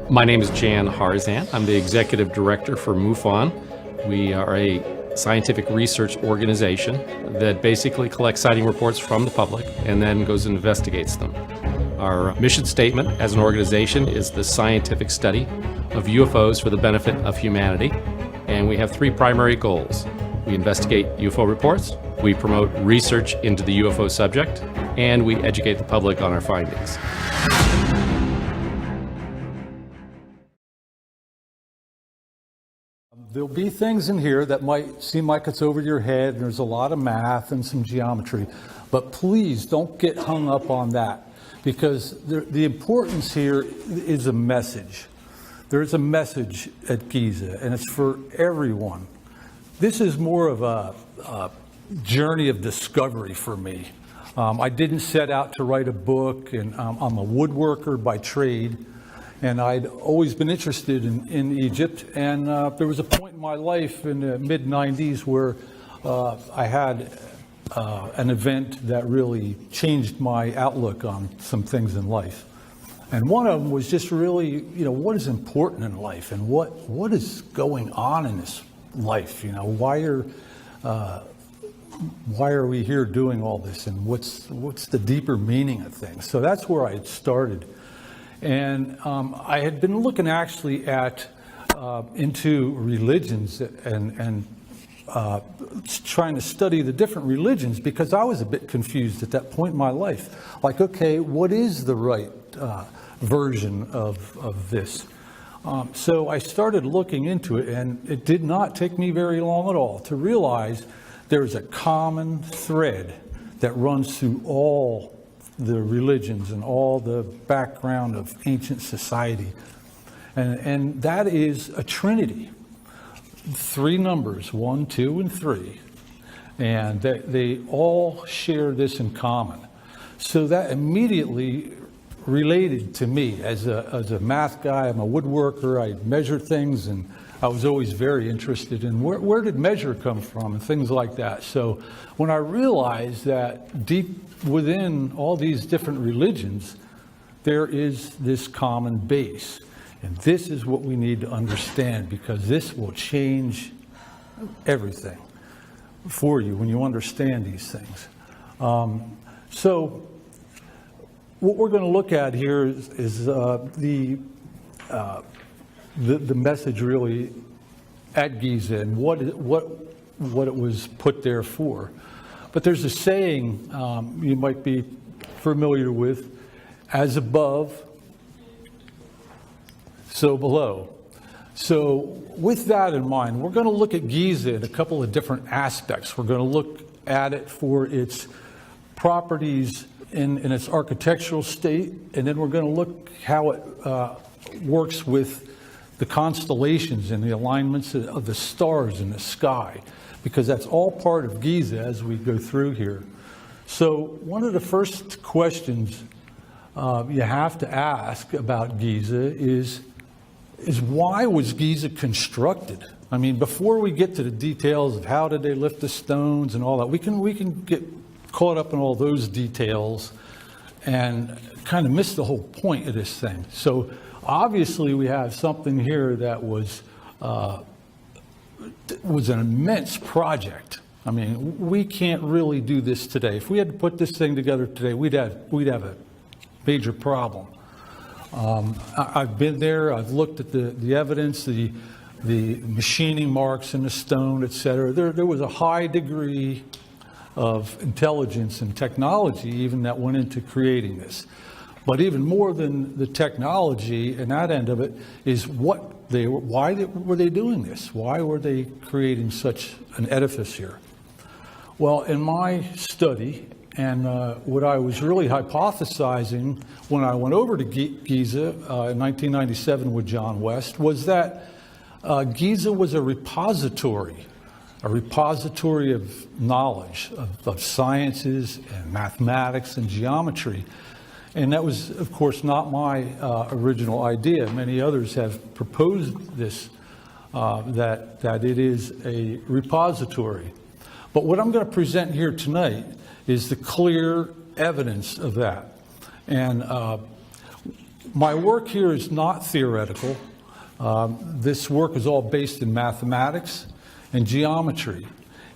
My name is Jan Harzan. I'm the Executive Director for MUFON. We are a scientific research organization that basically collects sighting reports from the public and then goes and investigates them. Our mission statement as an organization is the scientific study of UFOs for the benefit of humanity, and we have three primary goals. We investigate UFO reports, we promote research into the UFO subject, and we educate the public on our findings. There'll be things in here that might seem like it's over your head, and there's a lot of math and some geometry, but please don't get hung up on that, because the importance here is a message. There is a message at Giza, and it's for everyone. This is more of a journey of discovery for me. I didn't set out to write a book, and I'm a woodworker by trade. And I'd always been interested in Egypt, and there was a point in my life in the mid-90s where I had an event that really changed my outlook on some things in life. And one of them was just really, what is important in life, and what is going on in this life? Why are we here doing all this, and what's the deeper meaning of things? So that's where I had started. And I had been looking actually at into religions and trying to study the different religions, because I was a bit confused at that point in my life. Like, okay, what is the right version of this? So I started looking into it, and it did not take me very long at all to realize there's a common thread that runs through all the religions and all the background of ancient society. And that is a trinity. Three numbers, 1, 2, and 3. And they all share this in common. So that immediately related to me as a math guy. I'm a woodworker. I measure things, and I was always very interested in where did measure come from and things like that. So when I realized that deep within all these different religions, there is this common base. And this is what we need to understand, because this will change everything for you when you understand these things. So what we're going to look at here is the message really at Giza and what it was put there for. But there's a saying you might be familiar with: as above, so below. So with that in mind, we're going to look at Giza in a couple of different aspects. We're going to look at it for its properties in its architectural state, and then we're going to look how it works with the constellations and the alignments of the stars in the sky, because that's all part of Giza as we go through here. So one of the first questions you have to ask about Giza is why was Giza constructed? I mean, before we get to the details of how did they lift the stones and all that, we can get caught up in all those details and kind of miss the whole point of this thing. So obviously we have something here that was an immense project. I mean, we can't really do this today. If we had to put this thing together today, we'd have a major problem. I've been there. I've looked at the evidence, the machining marks in the stone, etc. There was a high degree of intelligence and technology even that went into creating this. But even more than the technology and that end of it is why were they doing this? Why were they creating such an edifice here? Well, in my study, and what I was really hypothesizing when I went over to Giza in 1997 with John West, was that Giza was a repository of knowledge, of sciences and mathematics and geometry. And that was, of course, not my original idea. Many others have proposed this, that it is a repository. But what I'm going to present here tonight is the clear evidence of that. And My work here is not theoretical. This work is all based in mathematics and geometry.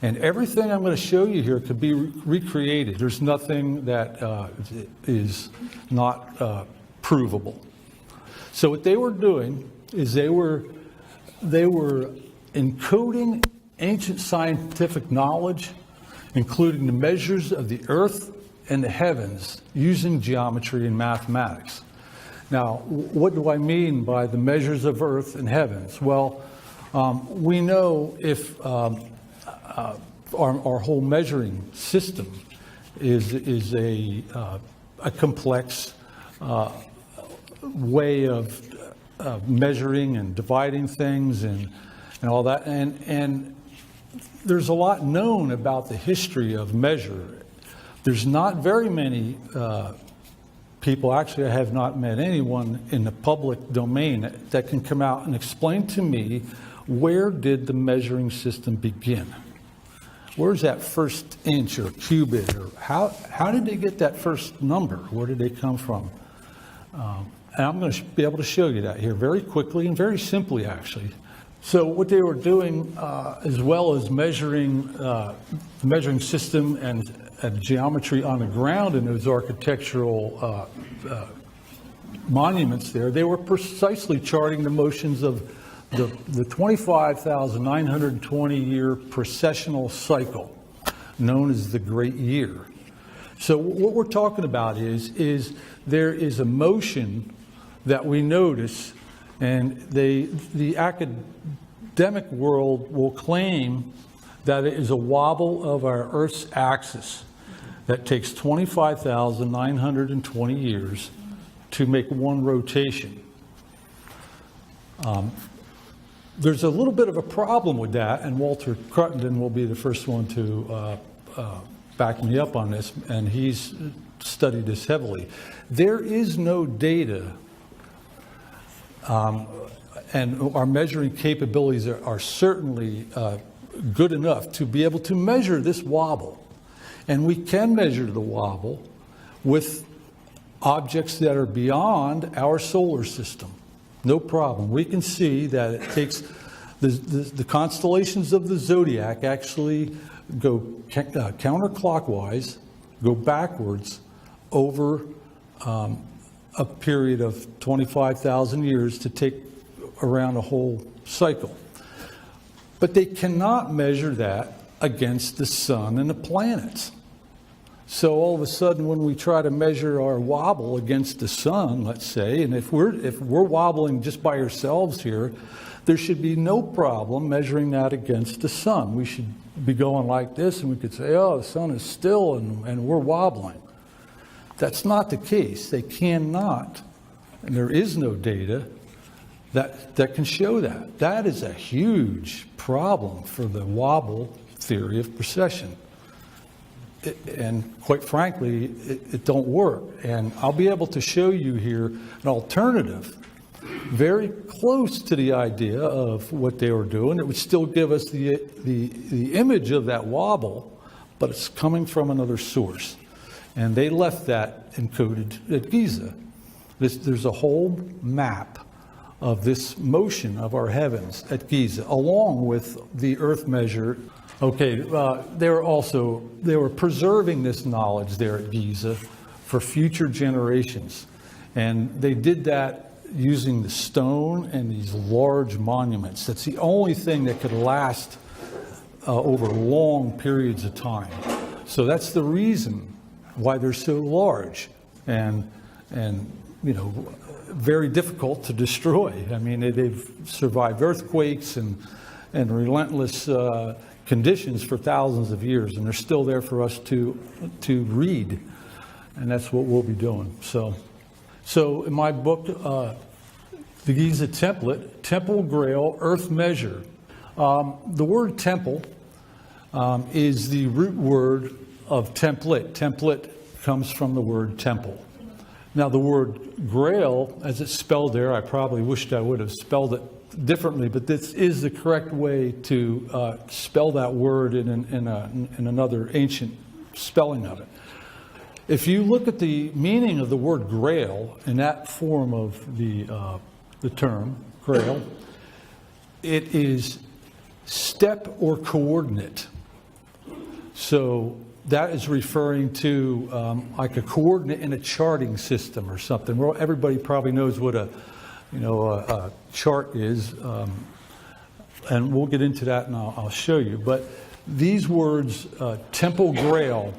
And everything I'm going to show you here could be recreated. There's nothing that is not provable. So what they were doing is they were encoding ancient scientific knowledge, including the measures of the earth and the heavens, using geometry and mathematics. Now, what do I mean by the measures of earth and heavens? Well, we know if our whole measuring system is a complex way of measuring and dividing things and all that. And there's a lot known about the history of measure. There's not very many people, actually I have not met anyone in the public domain that can come out and explain to me, where did the measuring system begin? Where's that first inch or cubit? Or how did they get that first number? Where did they come from? And I'm going to be able to show you that here very quickly and very simply, actually. So what they were doing, as well as measuring the measuring system and geometry on the ground in those architectural monuments there, they were precisely charting the motions of the 25,920-year precessional cycle, known as the Great Year. So what we're talking about is there is a motion that we notice, and the academic world will claim that it is a wobble of our Earth's axis that takes 25,920 years to make one rotation. There's a little bit of a problem with that, and Walter Cruttenden will be the first one to back me up on this, and he's studied this heavily. There is no data, and our measuring capabilities are certainly good enough to be able to measure this wobble. And we can measure the wobble with objects that are beyond our solar system. No problem. We can see that it takes the constellations of the zodiac actually go counterclockwise, go backwards over a period of 25,000 years to take around a whole cycle. But they cannot measure that against the sun and the planets. So all of a sudden, when we try to measure our wobble against the sun, let's say, and if we're wobbling just by ourselves here, there should be no problem measuring that against the sun. We should be going like this, and we could say, oh, the sun is still, and we're wobbling. That's not the case. They cannot, and there is no data that can show that. That is a huge problem for the wobble theory of precession. And quite frankly, it don't work. And I'll be able to show you here an alternative very close to the idea of what they were doing. It would still give us the image of that wobble, but it's coming from another source. And they left that encoded at Giza. There's a whole map of this motion of our heavens at Giza, along with the Earth measure. Okay, they were preserving this knowledge there at Giza for future generations. And they did that using the stone and these large monuments. That's the only thing that could last over long periods of time. So that's the reason why they're so large and very difficult to destroy. I mean, they've survived earthquakes and relentless conditions for thousands of years, and they're still there for us to read, and that's what we'll be doing. So in my book, the Giza Template, Temple, Graal, Earth Measure. The word temple is the root word of template. Template comes from the word temple. Now the word Graal, as it's spelled there, I probably wished I would have spelled it differently, but this is the correct way to spell that word in another ancient spelling of it. If you look at the meaning of the word Graal in that form of the term, Graal, it is step or coordinate. So that is referring to like a coordinate in a charting system or something. Well, everybody probably knows what a chart is, and we'll get into that and I'll show you. But these words, Temple Graal,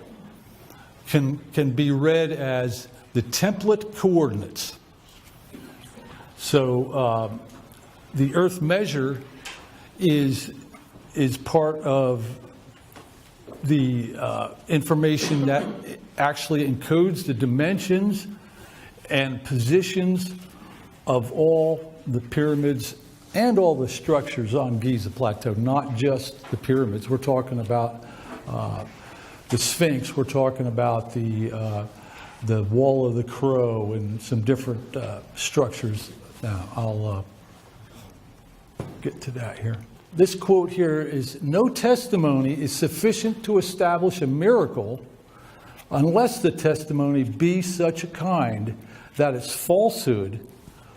can be read as the template coordinates. So the earth measure is part of the information that actually encodes the dimensions and positions of all the pyramids and all the structures on Giza Plateau, not just the pyramids. We're talking about the Sphinx, we're talking about the Wall of the Crow and some different structures. Now, I'll get to that here. This quote here is, "No testimony is sufficient to establish a miracle unless the testimony be such a kind that its falsehood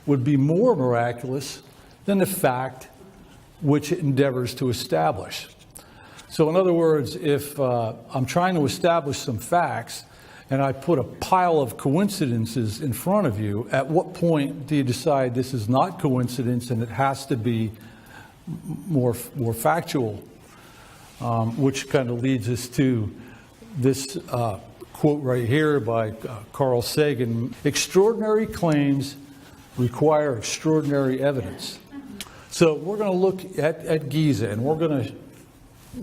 would be more miraculous than the fact which it endeavors to establish." So in other words, if I'm trying to establish some facts and I put a pile of coincidences in front of you, at what point do you decide this is not coincidence and it has to be more factual? Which kind of leads us to this quote right here by Carl Sagan: "Extraordinary claims require extraordinary evidence." So we're going to look at Giza, and we're going to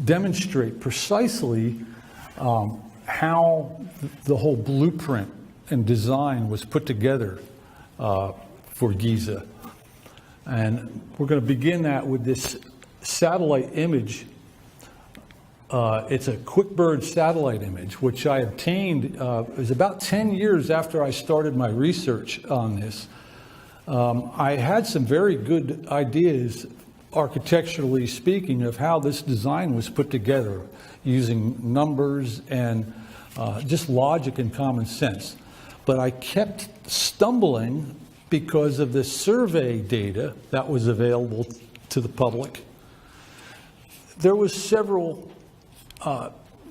demonstrate precisely how the whole blueprint and design was put together for Giza. And we're going to begin that with this satellite image. It's a QuickBird satellite image, which I obtained. It was about 10 years after I started my research on this. I had some very good ideas, architecturally speaking, of how this design was put together using numbers and just logic and common sense. But I kept stumbling because of the survey data that was available to the public. There was several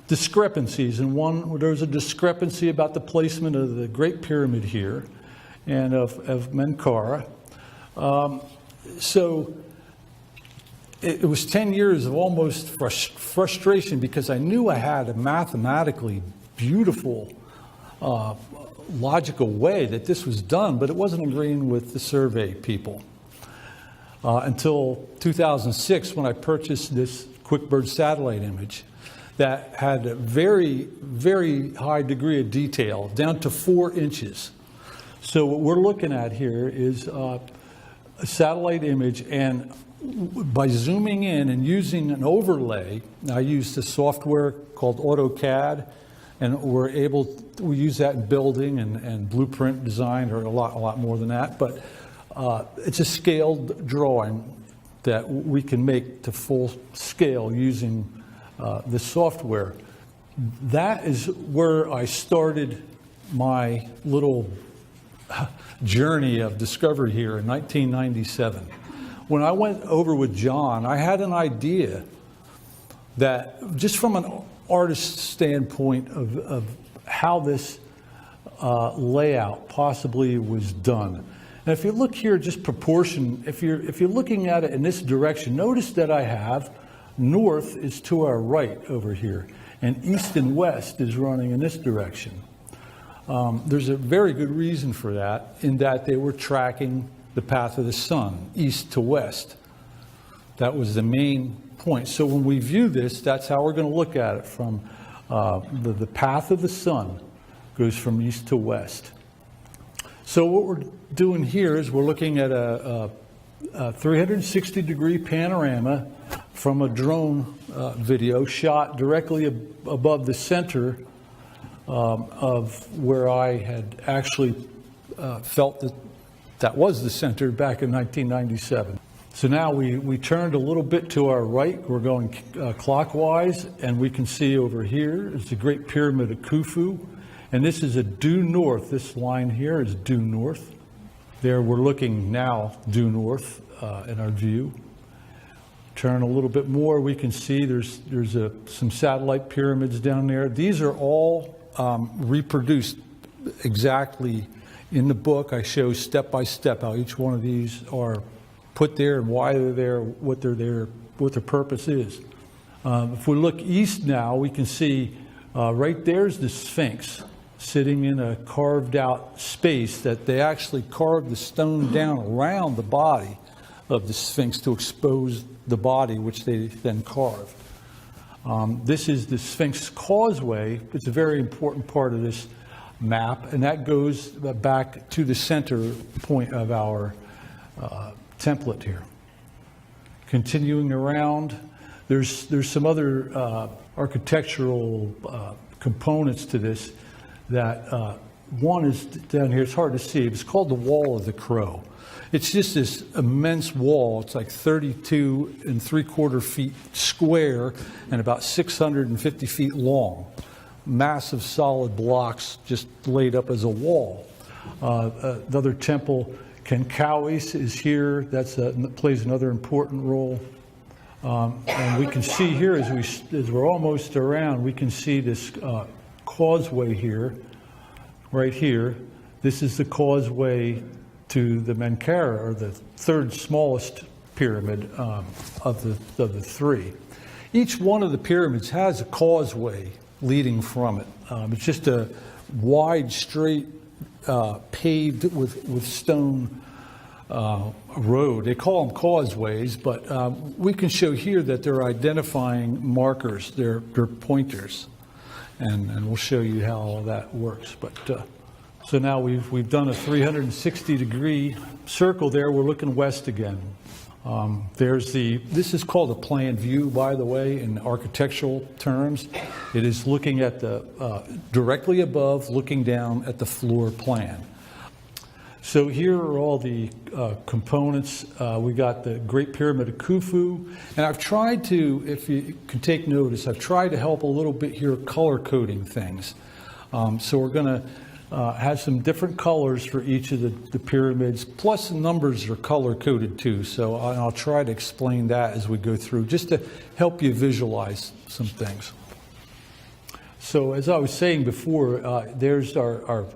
discrepancies. And one, there was a discrepancy about the placement of the Great Pyramid here and of Menkaure. So it was 10 years of almost frustration, because I knew I had a mathematically beautiful, logical way that this was done, but it wasn't agreeing with the survey people. Until 2006, when I purchased this QuickBird satellite image that had a very, very high degree of detail, down to 4 inches. So what we're looking at here is a satellite image, and by zooming in and using an overlay, I used a software called AutoCAD, and we use that in building and blueprint design, or a lot more than that. But it's a scaled drawing that we can make to full scale using the software. That is where I started my little journey of discovery here in 1997. When I went over with John, I had an idea that, just from an artist's standpoint, of how this layout possibly was done. And if you look here, just proportion, if you're looking at it in this direction, notice that I have north is to our right over here, and east and west is running in this direction. There's a very good reason for that, in that they were tracking the path of the sun, east to west. That was the main point. So when we view this, that's how we're going to look at it, from the path of the sun goes from east to west. So what we're doing here is we're looking at a 360-degree panorama from a drone video shot directly above the center of where I had actually felt that was the center back in 1997. So now we turned a little bit to our right. We're going clockwise, and we can see over here is the Great Pyramid of Khufu, And this is a due north. This line here is due north. There we're looking now due north in our view. Turn a little bit more, we can see there's some satellite pyramids down there. These are all reproduced exactly in the book. I show step by step how each one of these are put there and why they're there, what they're there, what their purpose is. If we look east now, we can see right there's the Sphinx sitting in a carved out space that they actually carved the stone down around the body of the Sphinx to expose the body, which they then carved. This is the Sphinx Causeway. It's a very important part of this map, and that goes back to the center point of our template here. Continuing around, there's some other architectural components to this that one is down here, it's hard to see, it's called the Wall of the Crow. It's just this immense wall. It's like 32 3/4 feet square and about 650 feet long. Massive solid blocks just laid up as a wall. The other temple, Kenkawis, is here. That plays another important role. And we can see here as we're almost around, we can see this causeway here, right here. This is the causeway to the Menkaure, or the third smallest pyramid of the three. Each one of the pyramids has a causeway leading from it. It's just a wide, straight, paved with stone road. They call them causeways, but we can show here that they're identifying markers. They're pointers, and we'll show you how all that works. But so now we've done a 360-degree circle there. We're looking west again. This is called a plan view, by the way, in architectural terms. It is looking at directly above, looking down at the floor plan. So here are all the components. We got the Great Pyramid of Khufu, and I've tried to, if you can take notice, I've tried to help a little bit here color coding things. So we're going to have some different colors for each of the pyramids, plus the numbers are color coded too. So I'll try to explain that as we go through, just to help you visualize some things. So as I was saying before, there's our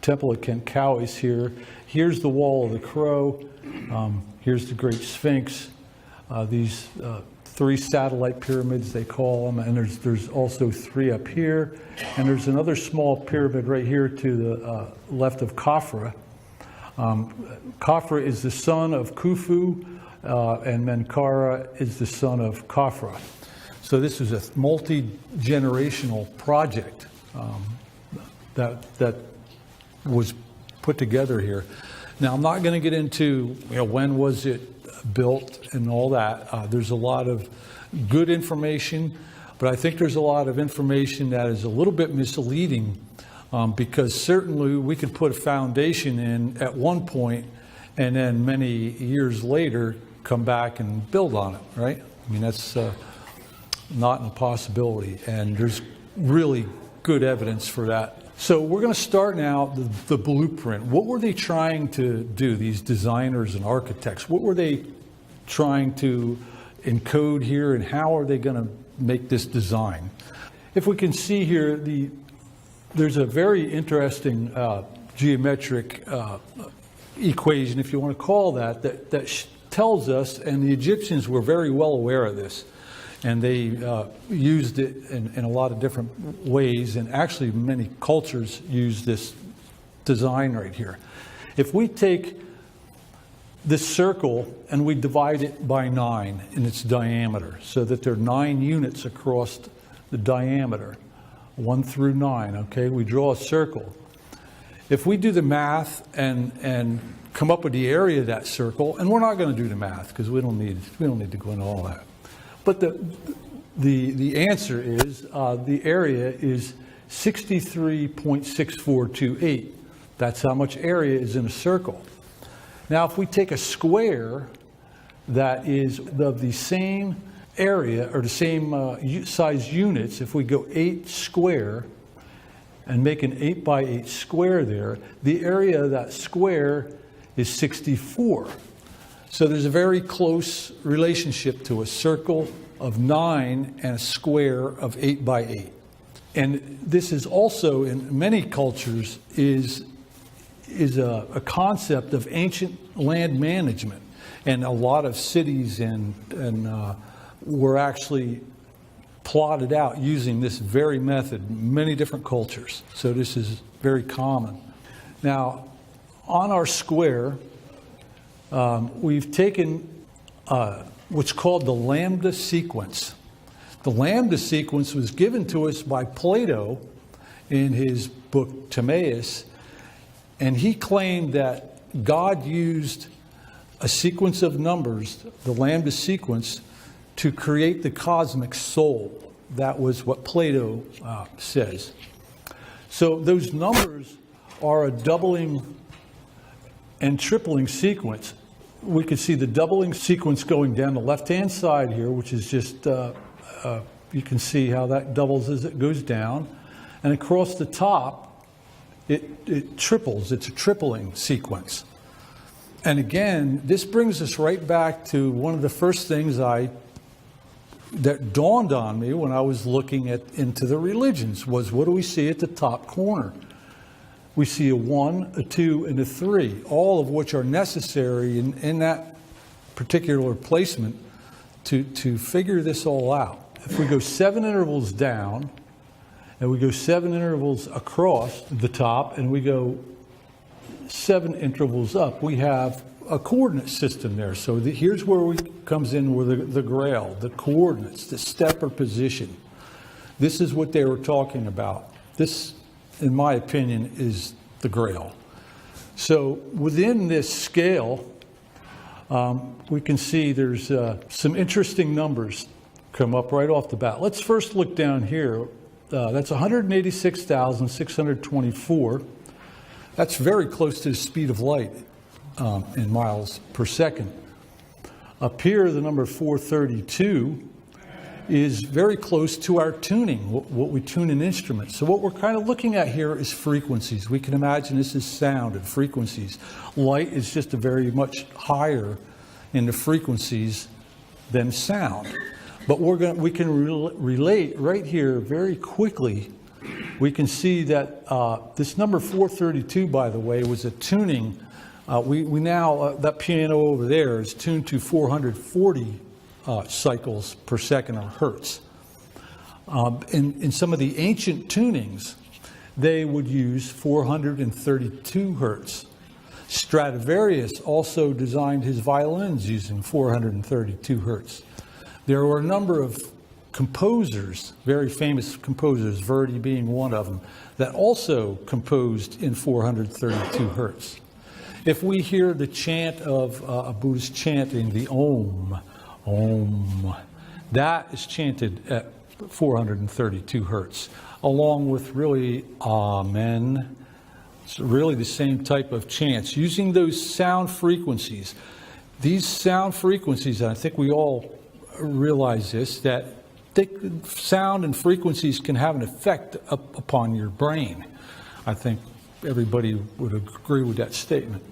temple at Kenkawis here. Here's the Wall of the Crow. Here's the Great Sphinx. These three satellite pyramids, they call them, and there's also three up here, and there's another small pyramid right here to the left of Khafra. Khafra is the son of Khufu, and Menkaure is the son of Khafra. So this is a multi-generational project that was put together here. Now, I'm not going to get into when was it built and all that. There's a lot of good information, but I think there's a lot of information that is a little bit misleading because certainly we could put a foundation in at one point and then many years later come back and build on it, right? I mean, that's not an impossibility, and there's really good evidence for that. So we're going to start now the blueprint. What were they trying to do, these designers and architects? What were they trying to encode here, and how are they going to make this design? If we can see here, there's a very interesting geometric equation, if you want to call that tells us, and the Egyptians were very well aware of this, and they used it in a lot of different ways, and actually many cultures use this design right here. If we take this circle and we divide it by 9 in its diameter, so that there are 9 units across the diameter, 1 through 9, okay? We draw a circle. If we do the math and come up with the area of that circle, and we're not going to do the math because we don't need to go into all that. But the answer is the area is 63.6428. That's how much area is in a circle. Now, if we take a square that is of the same area or the same size units, if we go 8 square, and make an 8 by 8 square there, the area of that square is 64. So there's a very close relationship to a circle of 9 and a square of 8 by 8. And this is also, in many cultures, is a concept of ancient land management. And a lot of cities were actually plotted out using this very method in many different cultures. So this is very common. Now, on our square, we've taken what's called the lambda sequence. The lambda sequence was given to us by Plato in his book Timaeus, and he claimed that God used a sequence of numbers, the lambda sequence, to create the cosmic soul. That was what Plato says. So those numbers are a doubling and tripling sequence. We could see the doubling sequence going down the left-hand side here, which is just, you can see how that doubles as it goes down. And across the top, it triples. It's a tripling sequence. And again, this brings us right back to one of the first things that dawned on me when I was looking into the religions was, what do we see at the top corner? We see a 1, a 2, and a 3, all of which are necessary in that particular placement to figure this all out. If we go 7 intervals down, and we go 7 intervals across the top, and we go 7 intervals up, we have a coordinate system there. So here's where comes in with the Graal, the coordinates, the step or position. This is what they were talking about. This, in my opinion, is the Graal. So within this scale, we can see there's some interesting numbers come up right off the bat. Let's first look down here. That's 186,624. That's very close to the speed of light in miles per second. Up here, the number 432 is very close to our tuning, what we tune in instruments. So what we're kind of looking at here is frequencies. We can imagine this is sound and frequencies. Light is just a very much higher in the frequencies than sound. But we can relate right here very quickly. We can see that this number 432, by the way, was a tuning. We now, that piano over there is tuned to 440 cycles per second, or hertz. In some of the ancient tunings, they would use 432 hertz. Stradivarius also designed his violins using 432 hertz. There were a number of composers, very famous composers, Verdi being one of them, that also composed in 432 hertz. If we hear the chant of a Buddhist chanting, the Om, Om, that is chanted at 432 hertz, along with really Amen. It's really the same type of chants, using those sound frequencies. These sound frequencies, and I think we all realize this, that sound and frequencies can have an effect upon your brain. I think everybody would agree with that statement.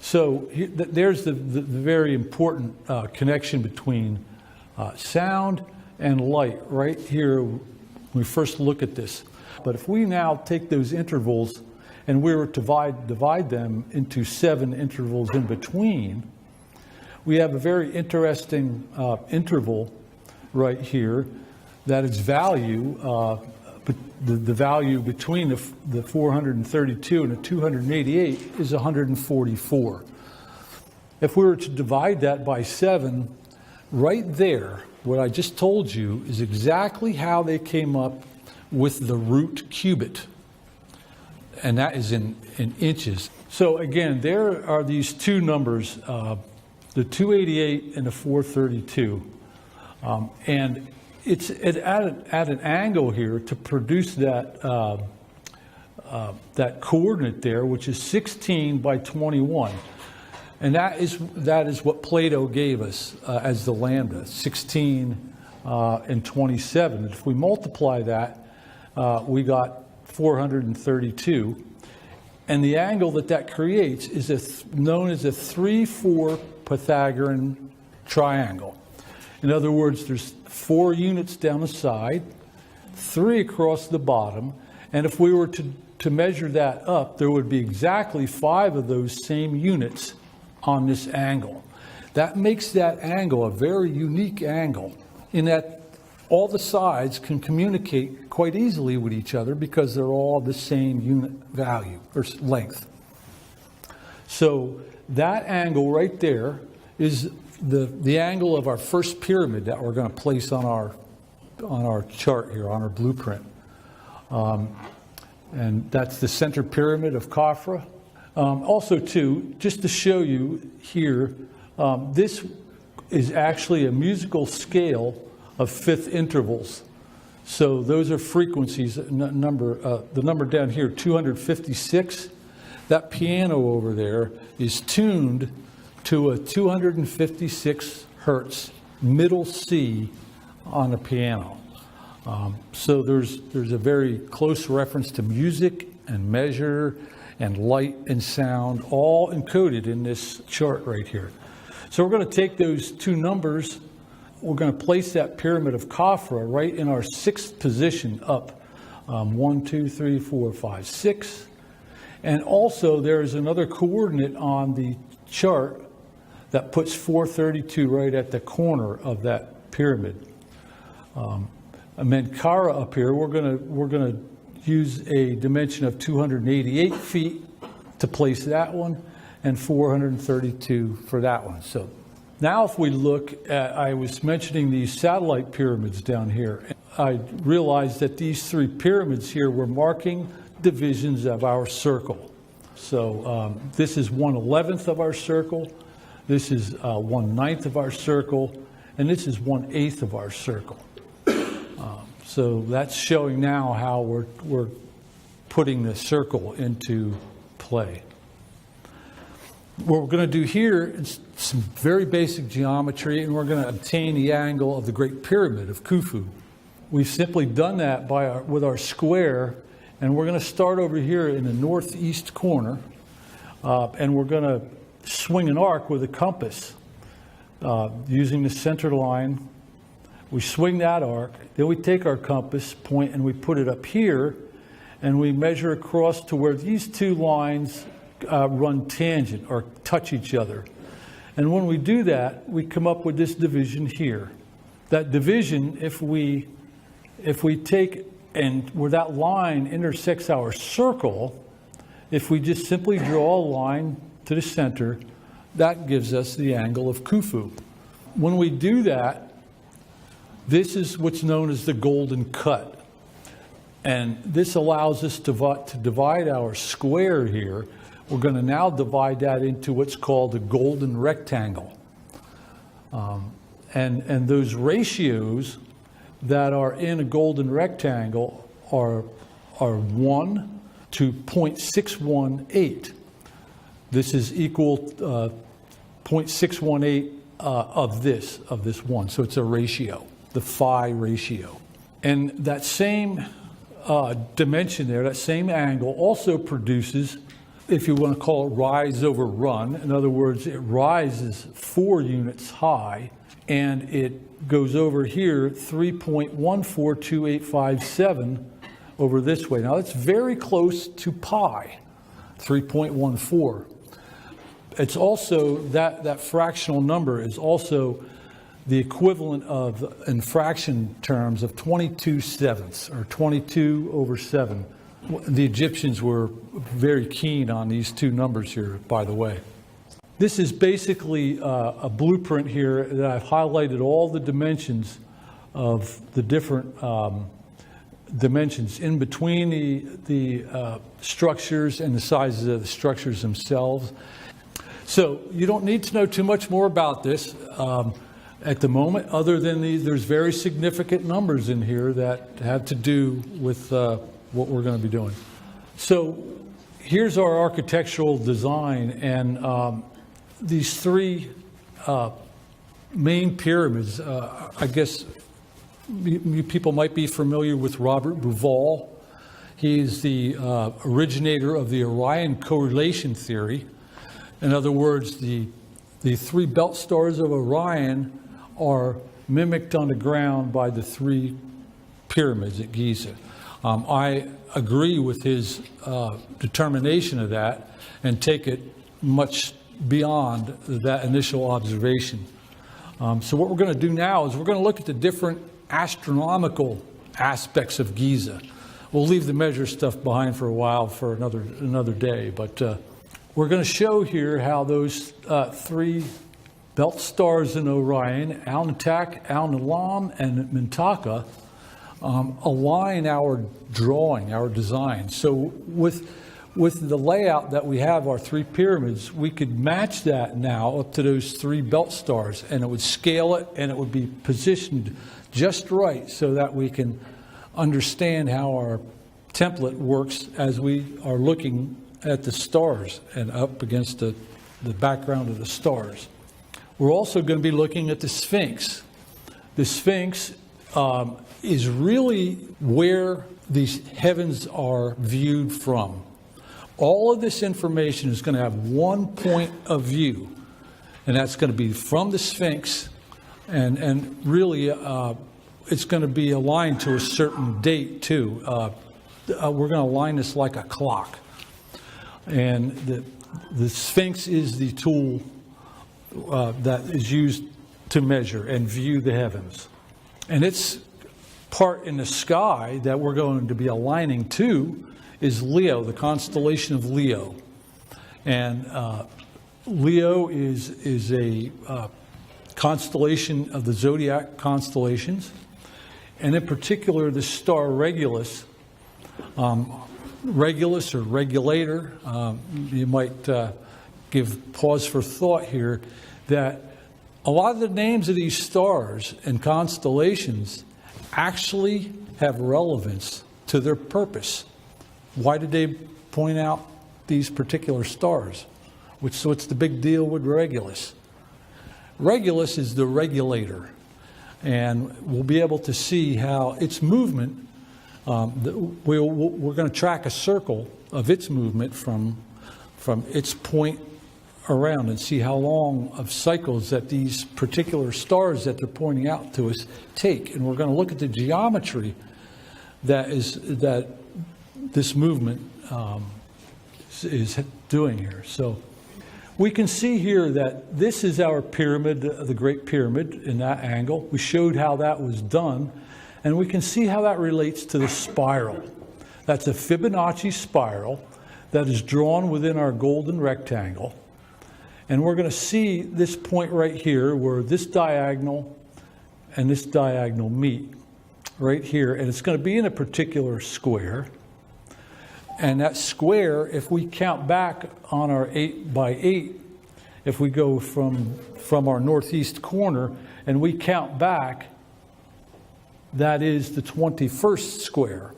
So there's the very important connection between sound and light right here when we first look at this. But if we now take those intervals and we were to divide them into 7 intervals in between, we have a very interesting interval right here that its value, the value between the 432 and the 288 is 144. If we were to divide that by 7, right there, what I just told you is exactly how they came up with the root cubit. And that is in inches. So again, there are these two numbers, the 288 and the 432. And it's at an angle here to produce that coordinate there, which is 16 by 21. And that is what Plato gave us as the lambda, 16 and 27. If we multiply that, we got 432. And the angle that creates is known as a 3-4 Pythagorean triangle. In other words, there's 4 units down the side, 3 across the bottom, and if we were to measure that up, there would be exactly 5 of those same units on this angle. That makes that angle a very unique angle in that all the sides can communicate quite easily with each other because they're all the same unit value or length. So that angle right there is the angle of our first pyramid that we're going to place on our chart here, on our blueprint. And that's the center pyramid of Khafra. Also, too, just to show you here, this is actually a musical scale of fifth intervals. So those are frequencies. The number down here, 256. That piano over there is tuned to a 256 hertz middle C on a piano. So there's a very close reference to music and measure and light and sound, all encoded in this chart right here. So we're going to take those two numbers, we're going to place that pyramid of Khafra right in our 6th position up. 1, 2, 3, 4, 5, 6. And also there is another coordinate on the chart that puts 432 right at the corner of that pyramid. Menkara up here, we're going to use a dimension of 288 feet to place that one, and 432 for that one. So now if we look at, I was mentioning these satellite pyramids down here. I realized that these 3 pyramids here were marking divisions of our circle. So this is 1/11 of our circle, this is 1/9 of our circle, and this is 1/8 of our circle. So that's showing now how we're putting the circle into play. What we're going to do here is some very basic geometry, and we're going to obtain the angle of the Great Pyramid of Khufu. We've simply done that with our square, and we're going to start over here in the northeast corner, and we're going to swing an arc with a compass using the center line. We swing that arc, then we take our compass point and we put it up here, and we measure across to where these 2 lines run tangent or touch each other. And when we do that, we come up with this division here. That division, if we take and where that line intersects our circle, if we just simply draw a line to the center, that gives us the angle of Khufu. When we do that, this is what's known as the golden cut. And this allows us to divide our square here. We're going to now divide that into what's called a golden rectangle. And those ratios that are in a golden rectangle are 1 to 0.618. This is equal 0.618 of this 1. So it's a ratio, the phi ratio. And that same dimension there, that same angle also produces, if you want to call it rise over run, in other words, it rises 4 units high, and it goes over here 3.142857 over this way. Now that's very close to pi, 3.14. It's also, that fractional number is also the equivalent of, in fraction terms, of 22/7, or 22 over 7. The Egyptians were very keen on these 2 numbers here, by the way. This is basically a blueprint here that I've highlighted all the dimensions of the different dimensions in between the structures and the sizes of the structures themselves. So you don't need to know too much more about this at the moment, other than there's very significant numbers in here that have to do with what we're going to be doing. So here's our architectural design, and these 3 main pyramids, I guess you people might be familiar with Robert Bauval. He's the originator of the Orion correlation theory. In other words, the three belt stars of Orion are mimicked on the ground by the three pyramids at Giza. I agree with his determination of that and take it much beyond that initial observation. So what we're going to do now is we're going to look at the different astronomical aspects of Giza. We'll leave the measure stuff behind for a while for another day, but we're going to show here how those three belt stars in Orion, Alnitak, Alnilam, and Mintaka, align our drawing, our design. So with the layout that we have, our three pyramids, we could match that now up to those three belt stars, and it would scale it, and it would be positioned just right so that we can understand how our template works as we are looking at the stars and up against the background of the stars. We're also going to be looking at the Sphinx. The Sphinx is really where these heavens are viewed from. All of this information is going to have one point of view, and that's going to be from the Sphinx, and really it's going to be aligned to a certain date too. We're going to align this like a clock, and the Sphinx is the tool that is used to measure and view the heavens. And its part in the sky that we're going to be aligning to is Leo, the constellation of Leo. And Leo is a constellation of the zodiac constellations, and in particular the star Regulus. Regulus or regulator, you might give pause for thought here, that a lot of the names of these stars and constellations actually have relevance to their purpose. Why did they point out these particular stars? So what's the big deal with Regulus? Regulus is the regulator, and we'll be able to see how its movement, we're going to track a circle of its movement from its point around and see how long of cycles that these particular stars that they're pointing out to us take. And we're going to look at the geometry that this movement is doing here. So we can see here that this is our pyramid, the Great Pyramid, in that angle. We showed how that was done, and we can see how that relates to the spiral. That's a Fibonacci spiral that is drawn within our golden rectangle. And we're going to see this point right here where this diagonal and this diagonal meet right here. And it's going to be in a particular square. And that square, if we count back on our 8 by 8, if we go from our northeast corner and we count back, that is the 21st square.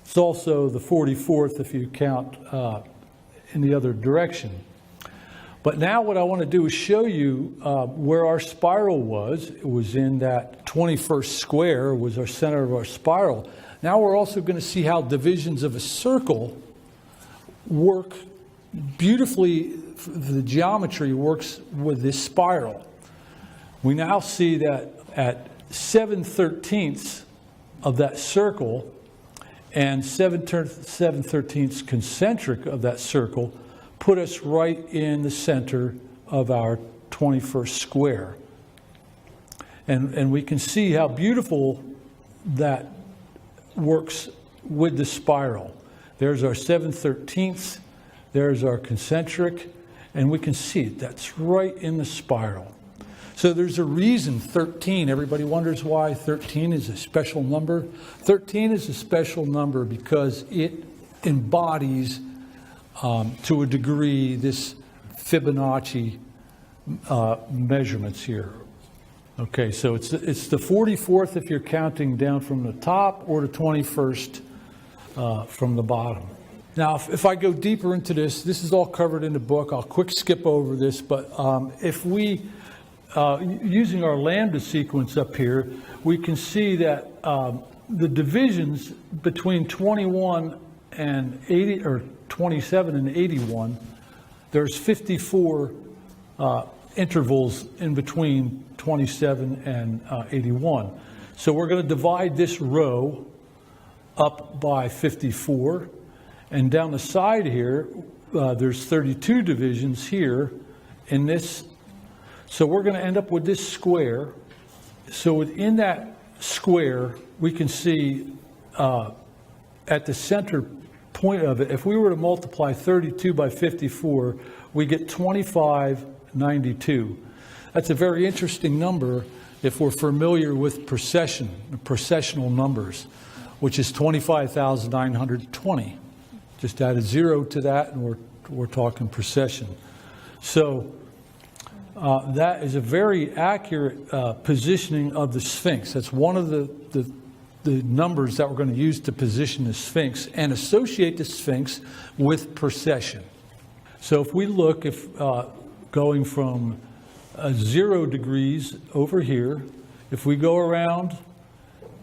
It's also the 44th if you count in the other direction. But now what I want to do is show you where our spiral was. It was in that 21st square, was our center of our spiral. Now we're also going to see how divisions of a circle work beautifully. The geometry works with this spiral. We now see that at 7/13 of that circle and 7/13 concentric of that circle put us right in the center of our 21st square. And we can see how beautiful that works with the spiral. There's our 7/13, there's our concentric, and we can see it. That's right in the spiral. So there's a reason 13. Everybody wonders why 13 is a special number. 13 is a special number because it embodies to a degree this Fibonacci measurements here. Okay, so it's the 44th if you're counting down from the top, or the 21st from the bottom. Now, if I go deeper into this is all covered in the book. I'll quick skip over this, but if we using our lambda sequence up here, we can see that the divisions between 21 and 80, or 27 and 81, there's 54 intervals in between 27 and 81. So we're going to divide this row up by 54, and down the side here, there's 32 divisions here in this. So we're going to end up with this square. So within that square, we can see at the center point of it, if we were to multiply 32 by 54, we get 2592. That's a very interesting number if we're familiar with processional numbers, which is 25,920. Just add a 0 to that, and we're talking procession. So that is a very accurate positioning of the Sphinx. That's one of the numbers that we're going to use to position the Sphinx and associate the Sphinx with procession. So if we look, going from 0 degrees over here, if we go around,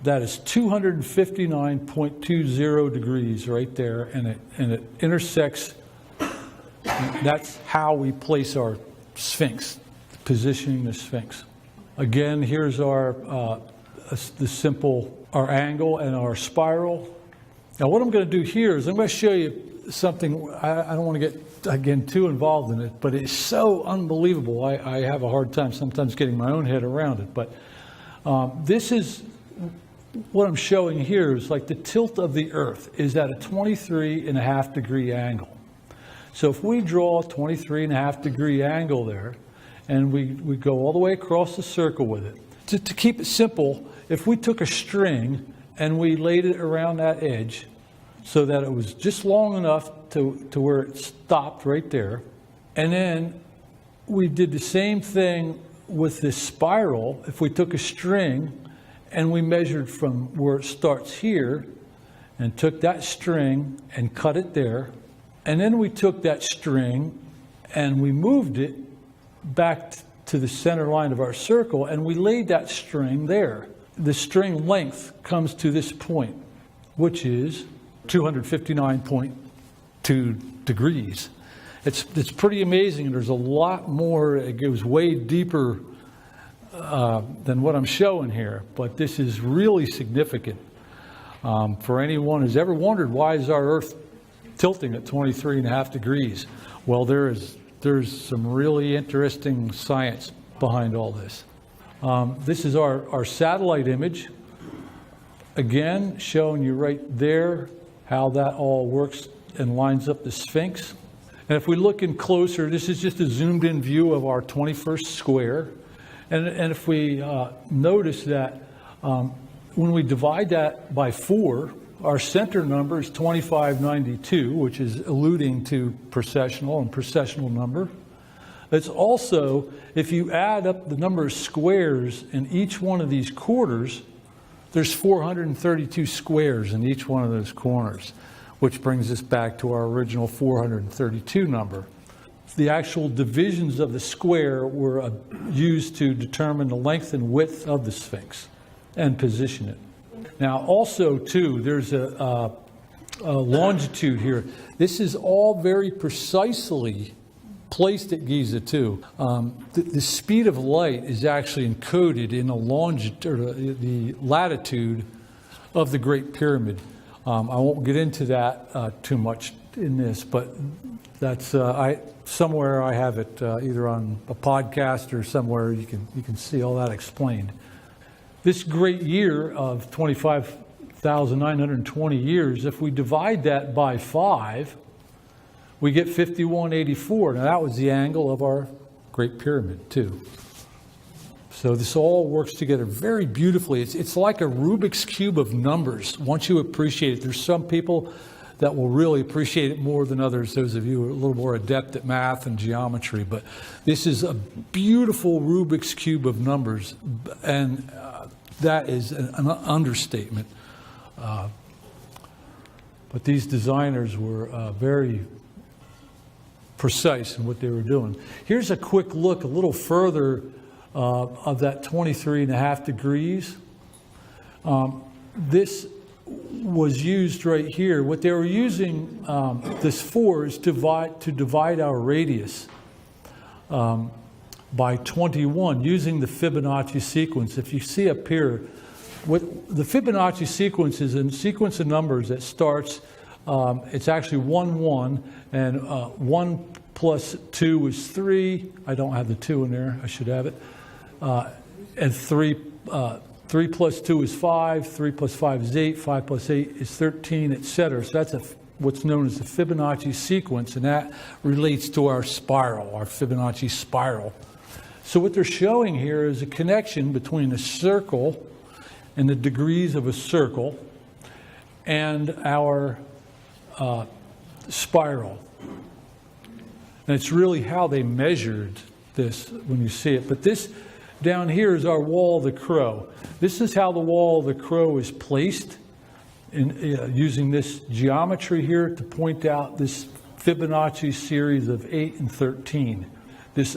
that is 259.20 degrees right there, and it intersects. That's how we place our Sphinx, positioning the Sphinx. Again, here's our our angle and our spiral. Now what I'm going to do here is I'm going to show you something. I don't want to get, again, too involved in it, but it's so unbelievable. I have a hard time sometimes getting my own head around it. But this is what I'm showing here is like the tilt of the Earth is at a 23.5 degree angle. So if we draw a 23.5 degree angle there, and we go all the way across the circle with it, to keep it simple, if we took a string and we laid it around that edge so that it was just long enough to where it stopped right there, and then we did the same thing with this spiral, if we took a string and we measured from where it starts here and took that string and cut it there, and then we took that string and we moved it back to the center line of our circle, and we laid that string there. The string length comes to this point, which is 259.2 degrees. It's pretty amazing. There's a lot more. It goes way deeper than what I'm showing here, but this is really significant. For anyone who's ever wondered, why is our Earth tilting at 23.5 degrees? Well, there's some really interesting science behind all this. This is our satellite image. Again, showing you right there how that all works and lines up the Sphinx. And if we look in closer, this is just a zoomed in view of our 21st square. And if we notice that when we divide that by 4, our center number is 2592, which is alluding to processional and processional number. It's also, if you add up the number of squares in each one of these quarters, there's 432 squares in each one of those corners, which brings us back to our original 432 number. The actual divisions of the square were used to determine the length and width of the Sphinx and position it. Now, also, too, there's a longitude here. This is all very precisely placed at Giza, too. The speed of light is actually encoded in the latitude of the Great Pyramid. I won't get into that too much in this, but that's somewhere I have it either on a podcast or somewhere you can see all that explained. This great year of 25,920 years, if we divide that by 5, we get 5184. Now that was the angle of our Great Pyramid too. So this all works together very beautifully. It's like a Rubik's Cube of numbers once you appreciate it. There's some people that will really appreciate it more than others, those of you who are a little more adept at math and geometry. But this is a beautiful Rubik's Cube of numbers, and that is an understatement. But these designers were very precise in what they were doing. Here's a quick look a little further of that 23.5 degrees. This was used right here. What they were using this for is to divide our radius by 21 using the Fibonacci sequence. If you see up here, what the Fibonacci sequence is a sequence of numbers that starts, it's actually 1, 1, and 1 plus 2 is 3. I don't have the 2 in there. I should have it. And 3 plus 2 is 5. 3 plus 5 is 8. 5 plus 8 is 13, etc. So that's what's known as the Fibonacci sequence, and that relates to our spiral, our Fibonacci spiral. So what they're showing here is a connection between a circle and the degrees of a circle and our spiral. And it's really how they measured this when you see it. But this down here is our wall of the crow. This is how the wall of the crow is placed using this geometry here to point out this Fibonacci series of 8 and 13.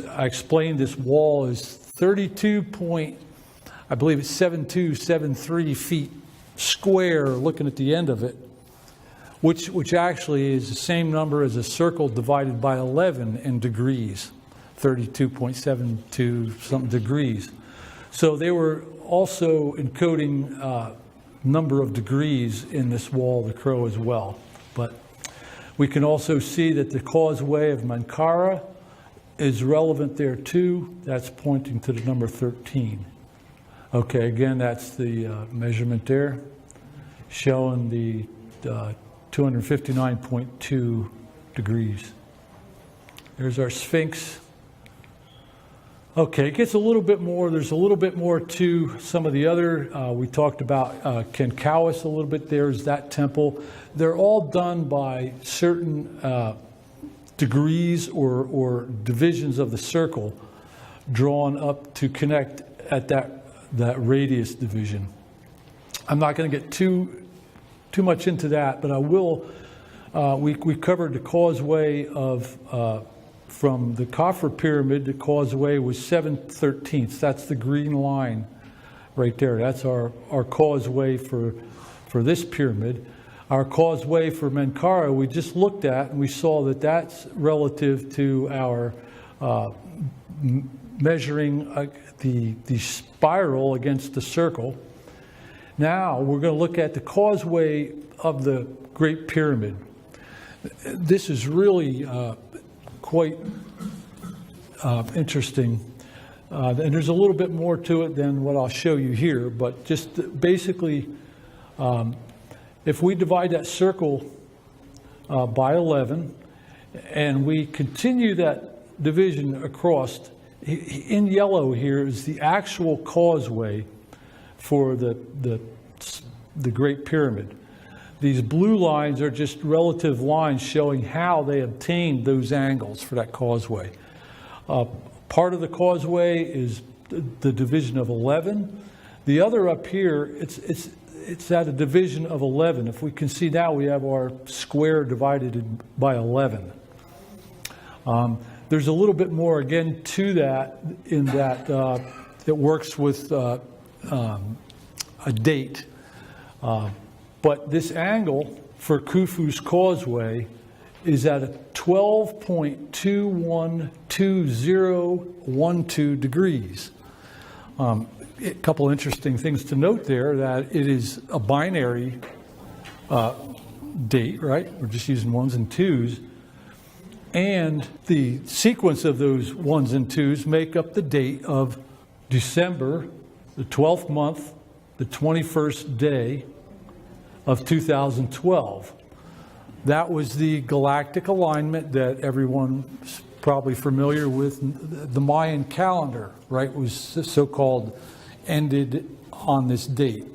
I explained this wall is 72.73 feet square, looking at the end of it, which actually is the same number as a circle divided by 11 in degrees, 32.72 something degrees. So they were also encoding number of degrees in this wall of the crow as well. But we can also see that the causeway of Mankara is relevant there too. That's pointing to the number 13. Okay, again, that's the measurement there, showing the 259.2 degrees. There's our Sphinx. Okay, it gets a little bit more, there's a little bit more to some of the other, we talked about Kenkawas a little bit, there's that temple. They're all done by certain degrees or divisions of the circle drawn up to connect at that radius division. I'm not going to get too much into that, but I will. We covered the causeway of from the Khafre pyramid. The causeway was 7/13. That's the green line right there. That's our causeway for this pyramid. Our causeway for Menkaure we just looked at, and we saw that that's relative to our measuring the spiral against the circle. Now we're going to look at the causeway of the Great Pyramid. This is really quite interesting. And there's a little bit more to it than what I'll show you here, but just basically, if we divide that circle by 11, and we continue that division across, in yellow here is the actual causeway for the Great Pyramid. These blue lines are just relative lines showing how they obtained those angles for that causeway. Part of the causeway is the division of 11. The other up here, it's at a division of 11. If we can see now, we have our square divided by 11. There's a little bit more, again, to that in that it works with a date. But this angle for Khufu's causeway is at a 12.212012 degrees. A couple interesting things to note there, that it is a binary date, right? We're just using 1s and 2s. And the sequence of those 1s and 2s make up the date of December, the 12th month, the 21st day of 2012. That was the galactic alignment that everyone's probably familiar with. The Mayan calendar, right, was so-called ended on this date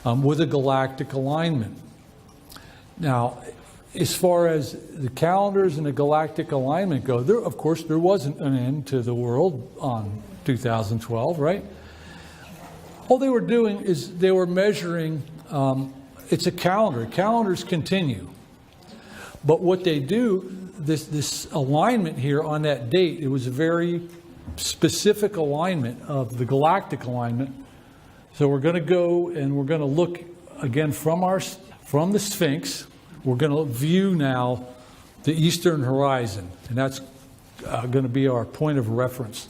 with a galactic alignment. Now, as far as the calendars and the galactic alignment go, of course, there wasn't an end to the world on 2012, right? All they were doing is they were measuring, it's a calendar. Calendars continue. But what they do, this alignment here on that date, it was very specific alignment of the galactic alignment. So we're going to go and we're going to look again from the Sphinx. We're going to view now the eastern horizon, and that's going to be our point of reference.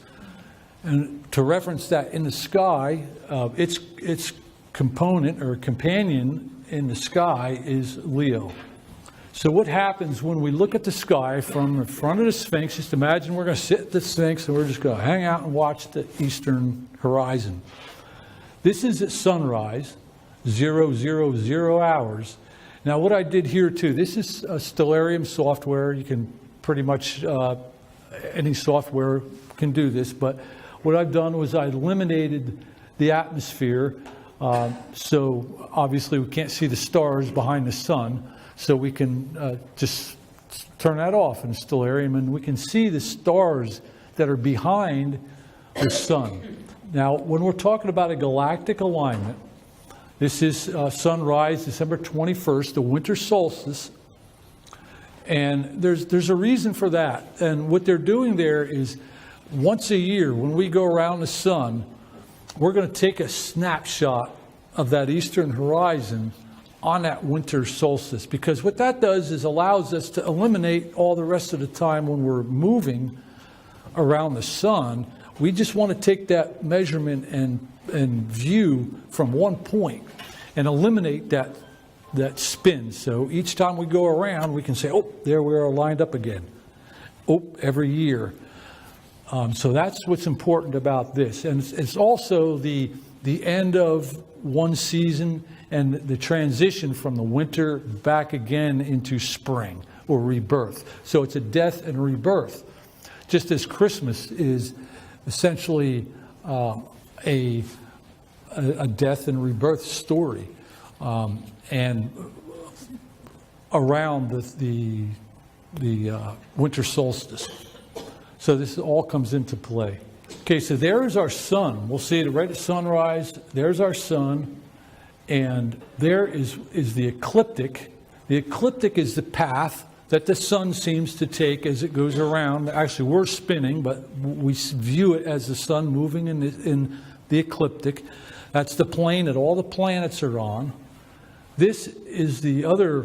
And to reference that in the sky, its component or companion in the sky is Leo. So what happens when we look at the sky from the front of the Sphinx, just imagine we're going to sit at the Sphinx and we're just going to hang out and watch the eastern horizon. This is at sunrise, 000 hours. Now what I did here too, this is a Stellarium software. You can pretty much, any software can do this, but what I've done was I eliminated the atmosphere. So obviously we can't see the stars behind the sun. So we can just turn that off in Stellarium, and we can see the stars that are behind the sun. Now, when we're talking about a galactic alignment, this is sunrise, December 21st, the winter solstice. And there's a reason for that. And what they're doing there is once a year, when we go around the sun, we're going to take a snapshot of that eastern horizon on that winter solstice, because what that does is allows us to eliminate all the rest of the time when we're moving around the sun. We just want to take that measurement and view from one point and eliminate that spin. So each time we go around, we can say, oh, there we are lined up again. Oh, every year. So that's what's important about this. And it's also the end of one season and the transition from the winter back again into spring or rebirth. So it's a death and rebirth. Just as Christmas is essentially a death and rebirth story, and around the winter solstice. So this all comes into play. Okay, so there is our sun. We'll see it right at sunrise. There's our sun. And there is the ecliptic. The ecliptic is the path that the sun seems to take as it goes around. Actually, we're spinning, but we view it as the sun moving in the ecliptic. That's the plane that all the planets are on. This is the other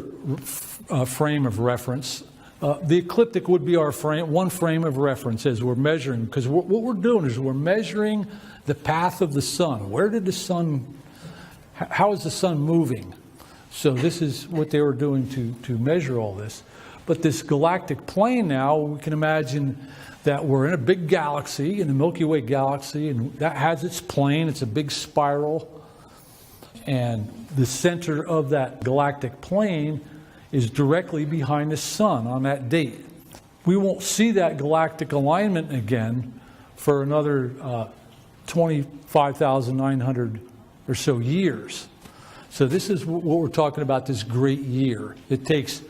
frame of reference. The ecliptic would be our one frame of reference as we're measuring, because what we're doing is we're measuring the path of the sun. Where did the sun, how is the sun moving? So this is what they were doing to measure all this. But this galactic plane now, we can imagine that we're in a big galaxy, in the Milky Way galaxy, and that has its plane. It's a big spiral. And the center of that galactic plane is directly behind the sun on that date. We won't see that galactic alignment again for another 25,900 or so years. So this is what we're talking about, this great year. It takes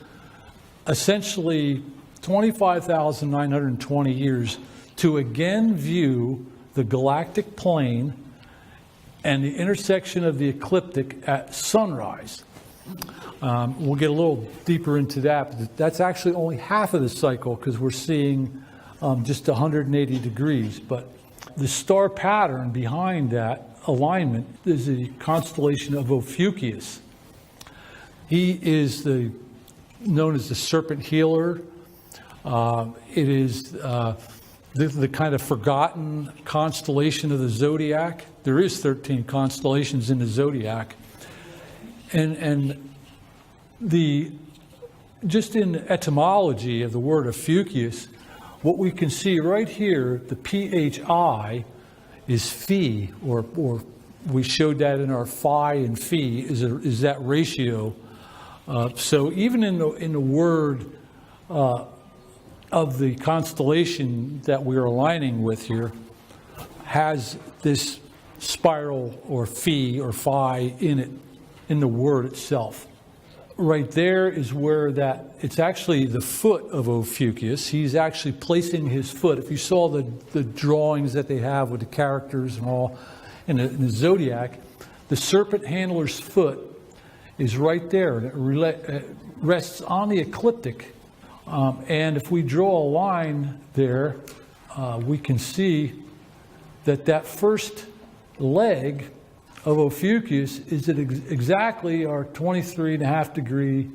essentially 25,920 years to again view the galactic plane and the intersection of the ecliptic at sunrise. We'll get a little deeper into that, but that's actually only half of the cycle, because we're seeing just 180 degrees. But the star pattern behind that alignment is the constellation of Ophiuchus. He is known as the serpent healer. It is the kind of forgotten constellation of the zodiac. There is 13 constellations in the zodiac. And just in etymology of the word Ophiuchus, what we can see right here, the PHI is phi, or we showed that in our phi and phi is that ratio. So even in the word of the constellation that we're aligning with here, has this spiral or phi in it, in the word itself. Right there is where it's actually the foot of Ophiuchus. He's actually placing his foot. If you saw the drawings that they have with the characters and all in the zodiac, the serpent handler's foot is right there. It rests on the ecliptic. And if we draw a line there, we can see that that first leg of Ophiuchus is at exactly our 23.5 degree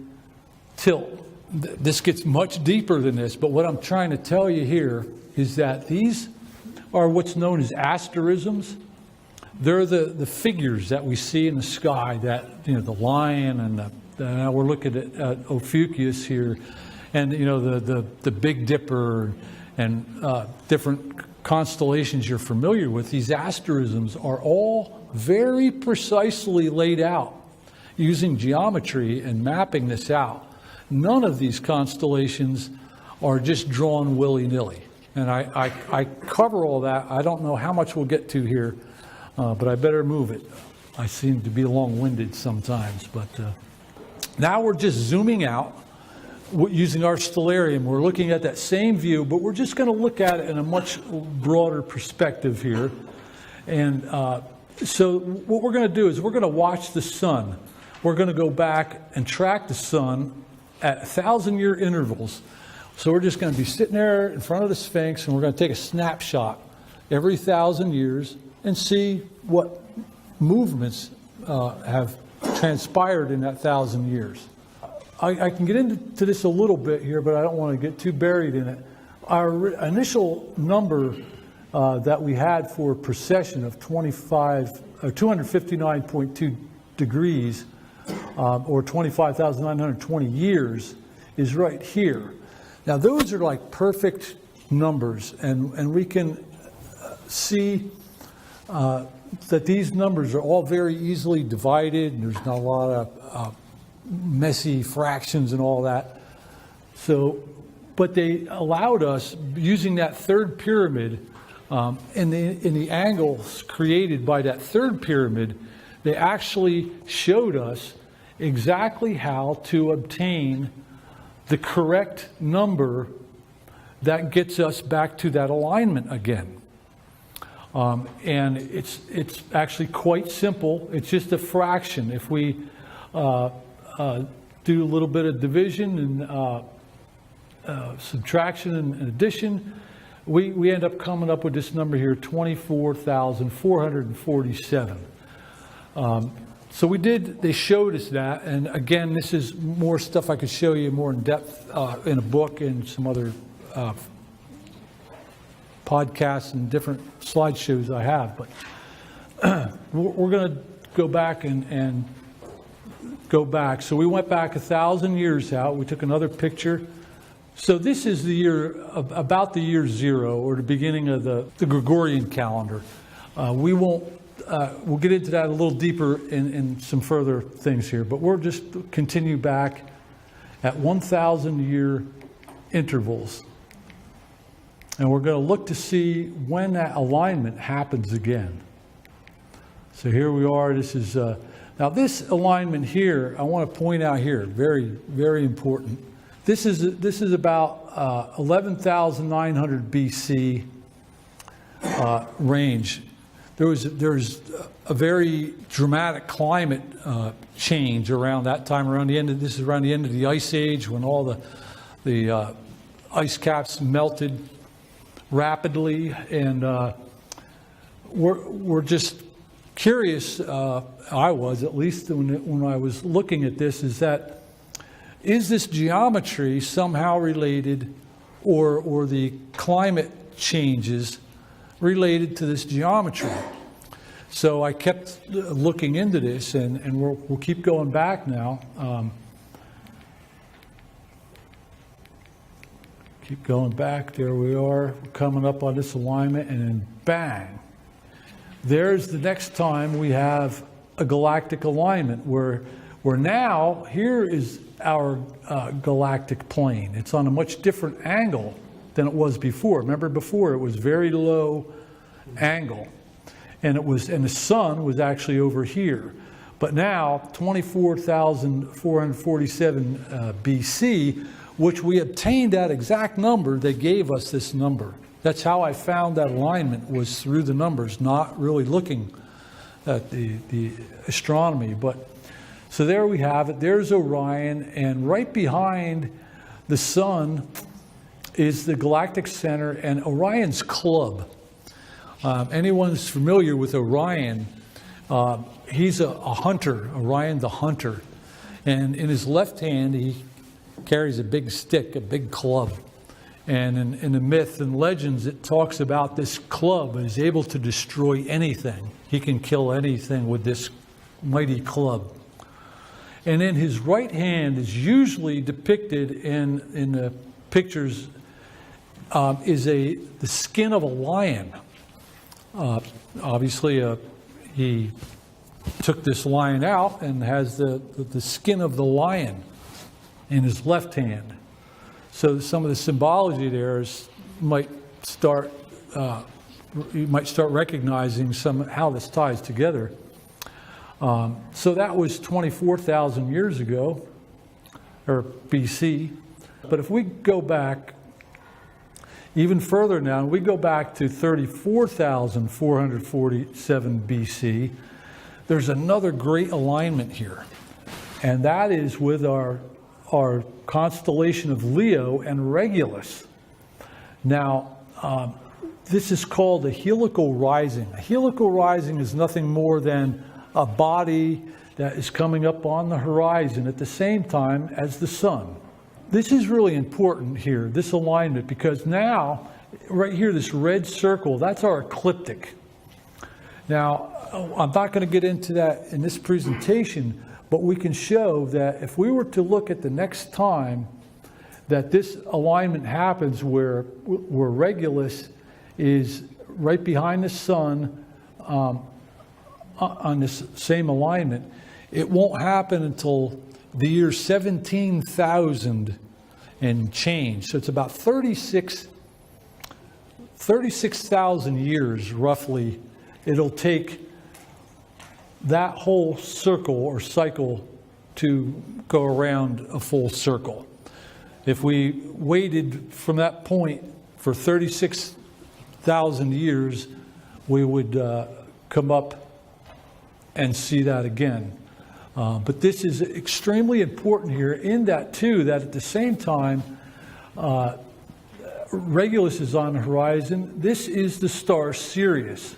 tilt. This gets much deeper than this, but what I'm trying to tell you here is that these are what's known as asterisms. They're the figures that we see in the sky, that, you know, the lion and now we're looking at Ophiuchus here, and, you know, the Big Dipper and different constellations you're familiar with. These asterisms are all very precisely laid out using geometry and mapping this out. None of these constellations are just drawn willy-nilly. And I cover all that. I don't know how much we'll get to here, but I better move it. I seem to be long-winded sometimes. But now we're just zooming out using our stellarium. We're looking at that same view, but we're just going to look at it in a much broader perspective here. And so what we're going to do is we're going to watch the sun. We're going to go back and track the sun at 1,000-year intervals. So we're just going to be sitting there in front of the Sphinx, and we're going to take a snapshot every 1,000 years and see what movements have transpired in that 1,000 years. I can get into this a little bit here, but I don't want to get too buried in it. Our initial number that we had for precession of 259.2 degrees, or 25,920 years, is right here. Now those are like perfect numbers, and we can see that these numbers are all very easily divided, and there's not a lot of messy fractions and all that. So, but they allowed us, using that third pyramid, in the angles created by that third pyramid, they actually showed us exactly how to obtain the correct number that gets us back to that alignment again. And it's actually quite simple. It's just a fraction. If we do a little bit of division and subtraction and addition, we end up coming up with this number here, 24,447. So they showed us that, and again, this is more stuff I could show you more in depth in a book and some other podcasts and different slideshows I have, but we're going to go back and go back. So we went back 1,000 years out. We took another picture. So this is the year, about the year 0, or the beginning of the Gregorian calendar. We'll get into that a little deeper in some further things here, but we'll just continue back at 1,000-year intervals. And we're going to look to see when that alignment happens again. So here we are. This is now this alignment here, I want to point out here, very, very important. This is about 11,900 BC range. There was a very dramatic climate change around that time. This is around the end of the Ice Age, when all the ice caps melted rapidly, and we're just curious. I was, at least when I was looking at this, is this geometry somehow related, or the climate changes related to this geometry? So I kept looking into this, and we'll keep going back now. Keep going back. There we are. We're coming up on this alignment, and then bang. There's the next time we have a galactic alignment where now here is our galactic plane. It's on a much different angle than it was before. Remember, before it was very low angle, and the sun was actually over here. But now 24,447 BC, which we obtained that exact number. They gave us this number. That's how I found that alignment, was through the numbers, not really looking at the astronomy. But so there we have it. There's Orion, and right behind the sun is the galactic center and Orion's club. Anyone's familiar with Orion, he's a hunter, Orion the hunter. And in his left hand, he carries a big stick, a big club. And in the myth and legends, it talks about this club is able to destroy anything. He can kill anything with this mighty club. And in his right hand is usually depicted in the pictures is the skin of a lion. Obviously, he took this lion out and has the skin of the lion in his left hand. So some of the symbology there you might start recognizing how this ties together. So that was 24,000 years ago, or BC. But if we go back even further now, we go back to 34,447 BC, there's another great alignment here. And that is with our constellation of Leo and Regulus. Now, this is called a helical rising. A helical rising is nothing more than a body that is coming up on the horizon at the same time as the sun. This is really important here, this alignment, because now, right here, this red circle, that's our ecliptic. Now, I'm not going to get into that in this presentation, but we can show that if we were to look at the next time that this alignment happens where Regulus is right behind the sun on this same alignment, it won't happen until the year 17,000 and change. So it's about 36,000 years roughly it'll take that whole circle or cycle to go around a full circle. If we waited from that point for 36,000 years, we would come up and see that again. But this is extremely important here in that too, that at the same time, Regulus is on the horizon. This is the star Sirius.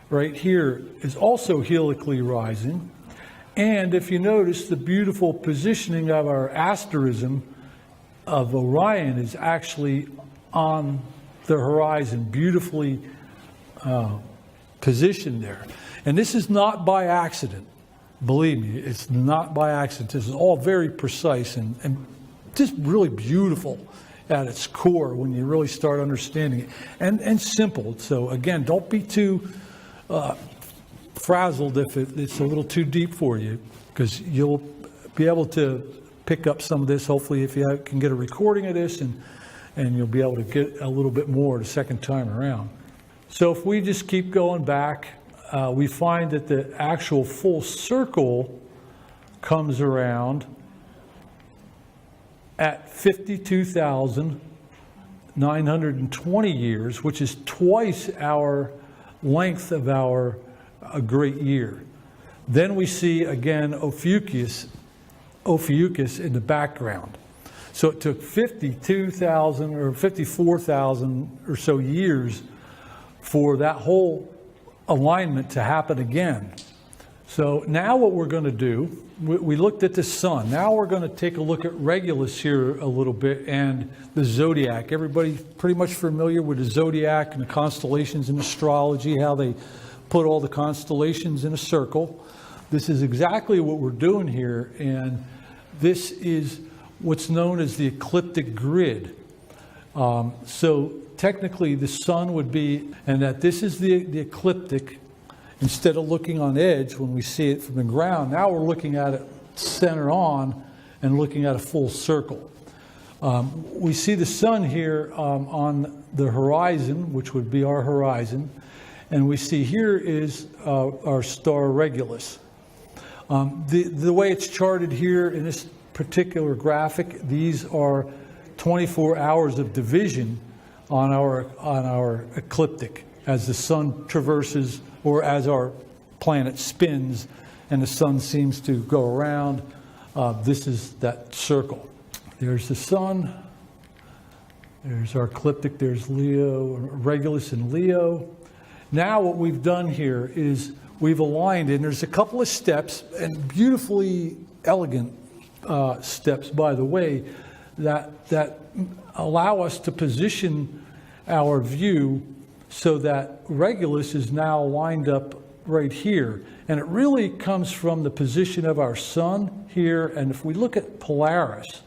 Right here is also helically rising. And if you notice, the beautiful positioning of our asterism of Orion is actually on the horizon, beautifully positioned there. And this is not by accident. Believe me, it's not by accident. This is all very precise and just really beautiful at its core when you really start understanding it. And simple. So again, don't be too frazzled if it's a little too deep for you, because you'll be able to pick up some of this, hopefully, if you can get a recording of this, and you'll be able to get a little bit more the second time around. So if we just keep going back, we find that the actual full circle comes around at 52,920 years, which is twice our length of our great year. Then we see again Ophiuchus in the background. So it took 52,000 or 54,000 or so years for that whole alignment to happen again. So now what we're going to do, we looked at the sun. Now we're going to take a look at Regulus here a little bit and the zodiac. Everybody pretty much familiar with the zodiac and the constellations in astrology, how they put all the constellations in a circle. This is exactly what we're doing here, and this is what's known as the ecliptic grid. So technically the sun would be, and that this is the ecliptic. Instead of looking on edge when we see it from the ground, now we're looking at it center on and looking at a full circle. We see the sun here on the horizon, which would be our horizon, and we see here is our star Regulus. The way it's charted here in this particular graphic, these are 24 hours of division on our ecliptic as the sun traverses, or as our planet spins and the sun seems to go around. This is that circle. There's the sun. There's our ecliptic, there's Leo, Regulus and Leo. Now what we've done here is we've aligned, and there's a couple of steps, and beautifully elegant steps, by the way, that allow us to position our view so that Regulus is now lined up right here. And it really comes from the position of our sun here, and if we look at Polaris,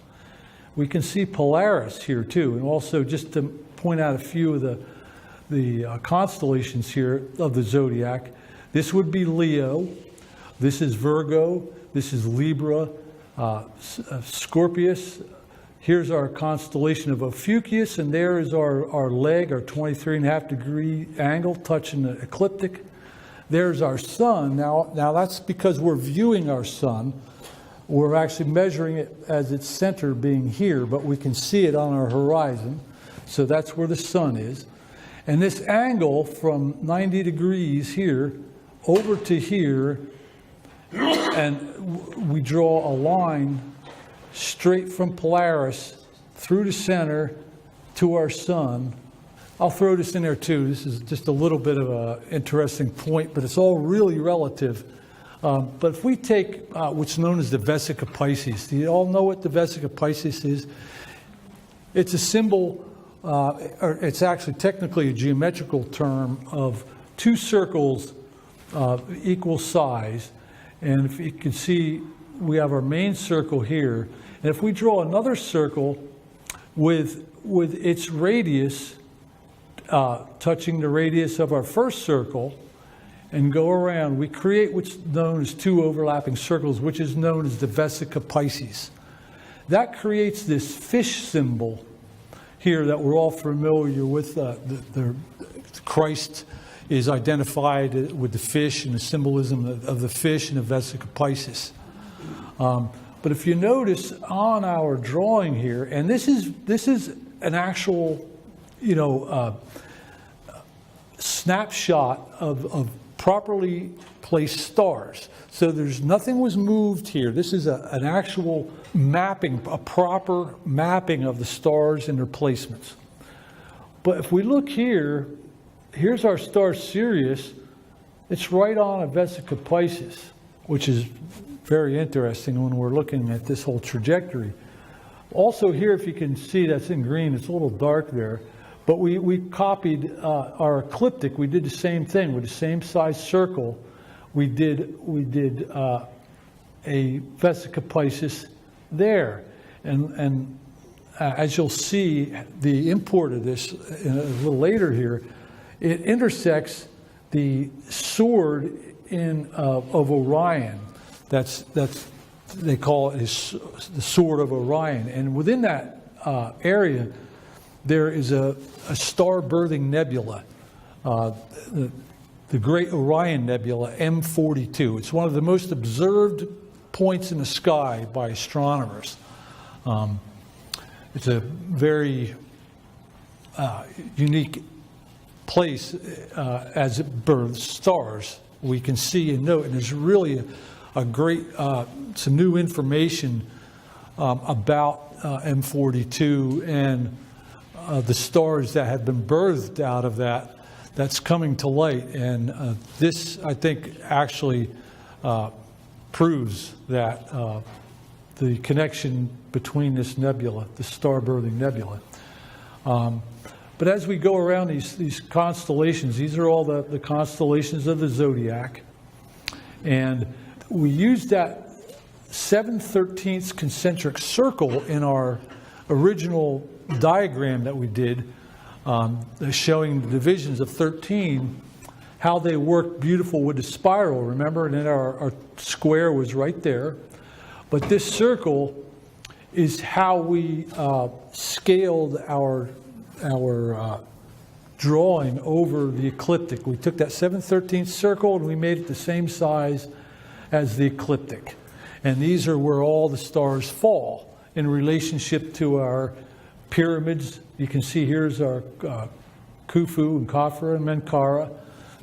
we can see Polaris here too. And also, just to point out a few of the constellations here of the zodiac, this would be Leo, this is Virgo, this is Libra, Scorpius. Here's our constellation of Ophiuchus, and there is our leg, our 23.5 degree angle touching the ecliptic. There's our sun. Now that's because we're viewing our sun. We're actually measuring it as its center being here, but we can see it on our horizon. So that's where the sun is. And this angle from 90 degrees here over to here, and we draw a line straight from Polaris through the center to our sun. I'll throw this in there too. This is just a little bit of an interesting point, but it's all really relative. But if we take what's known as the Vesica Piscis, do you all know what the Vesica Piscis is? It's a symbol, or it's actually technically a geometrical term of two circles equal size. And if you can see, we have our main circle here. And if we draw another circle with its radius touching the radius of our first circle and go around, we create what's known as two overlapping circles, which is known as the Vesica Piscis. That creates this fish symbol here that we're all familiar with. Christ is identified with the fish and the symbolism of the fish and the Vesica Piscis. But if you notice on our drawing here, and this is an actual, snapshot of properly placed stars. So there's nothing was moved here. This is an actual mapping, a proper mapping of the stars and their placements. But if we look here, here's our star Sirius. It's right on a Vesica Piscis, which is very interesting when we're looking at this whole trajectory. Also here, if you can see, that's in green. It's a little dark there. But we copied our ecliptic. We did the same thing with the same size circle. We did a Vesica Piscis there. And as you'll see, the import of this a little later here, it intersects the sword of Orion. That's they call it the sword of Orion. And within that area, there is a star-birthing nebula, the Great Orion Nebula, M42. It's one of the most observed points in the sky by astronomers. It's a very unique place as it births stars. We can see and note, and there's really a great, some new information about M42 and the stars that have been birthed out of that's coming to light. And this, I think, actually proves that the connection between this nebula, the star-birthing nebula. But as we go around these constellations, these are all the constellations of the zodiac. And we used that 7/13 concentric circle in our original diagram that we did, showing the divisions of 13, how they work beautiful with the spiral, remember? And then our square was right there. But this circle is how we scaled our drawing over the ecliptic. We took that 7/13 circle and we made it the same size as the ecliptic. And these are where all the stars fall in relationship to our pyramids. You can see here's our Khufu and Khafra and Menkaura.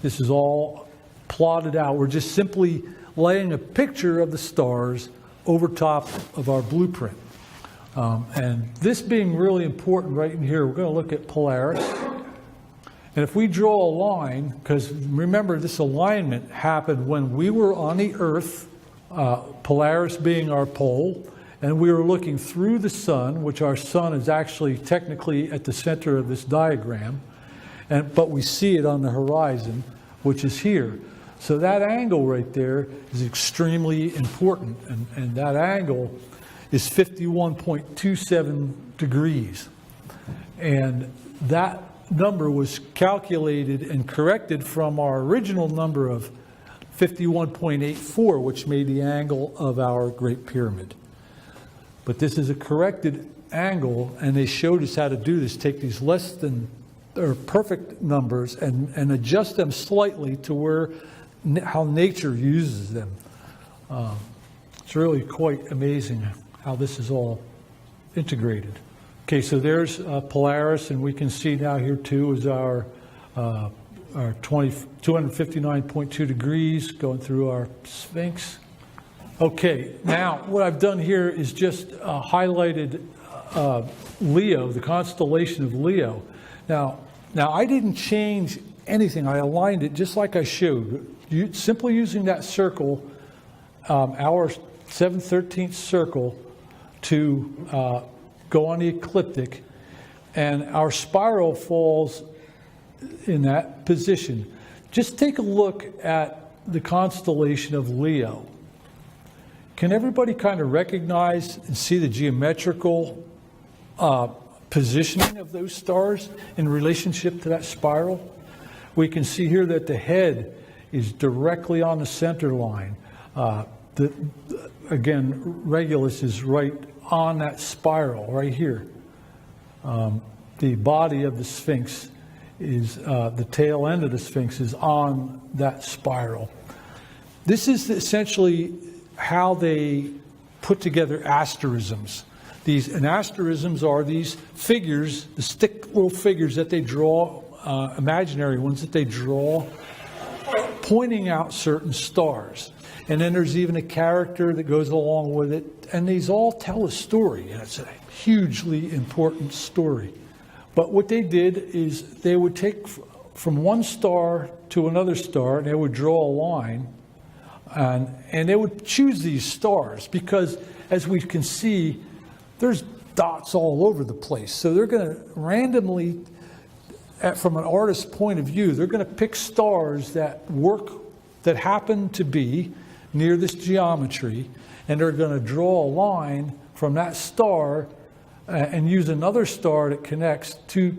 This is all plotted out. We're just simply laying a picture of the stars over top of our blueprint. And this being really important right in here, we're going to look at Polaris. And if we draw a line, because remember this alignment happened when we were on the Earth, Polaris being our pole, and we were looking through the sun, which our sun is actually technically at the center of this diagram, but we see it on the horizon, which is here. So that angle right there is extremely important, and that angle is 51.27 degrees. And that number was calculated and corrected from our original number of 51.84, which made the angle of our Great Pyramid. But this is a corrected angle, and they showed us how to do this. Take these less than or perfect numbers and adjust them slightly to where how nature uses them. It's really quite amazing how this is all integrated. Okay, so there's Polaris, and we can see now here too is our 259.2 degrees going through our Sphinx. Okay, now what I've done here is just highlighted Leo, the constellation of Leo. Now I didn't change anything. I aligned it just like I showed. Simply using that circle, our 7/13 circle, to go on the ecliptic, and our spiral falls in that position. Just take a look at the constellation of Leo. Can everybody kind of recognize and see the geometrical positioning of those stars in relationship to that spiral? We can see here that the head is directly on the center line. Again, Regulus is right on that spiral right here. The body of the Sphinx is, the tail end of the Sphinx is on that spiral. This is essentially how they put together asterisms. And asterisms are these figures, the stick little figures that they draw, imaginary ones that they draw, pointing out certain stars. And then there's even a character that goes along with it. And these all tell a story, and it's a hugely important story. But what they did is they would take from one star to another star, and they would draw a line, and they would choose these stars because, as we can see, there's dots all over the place. So they're going to randomly, from an artist's point of view, they're going to pick stars that happen to be near this geometry, and they're going to draw a line from that star and use another star that connects to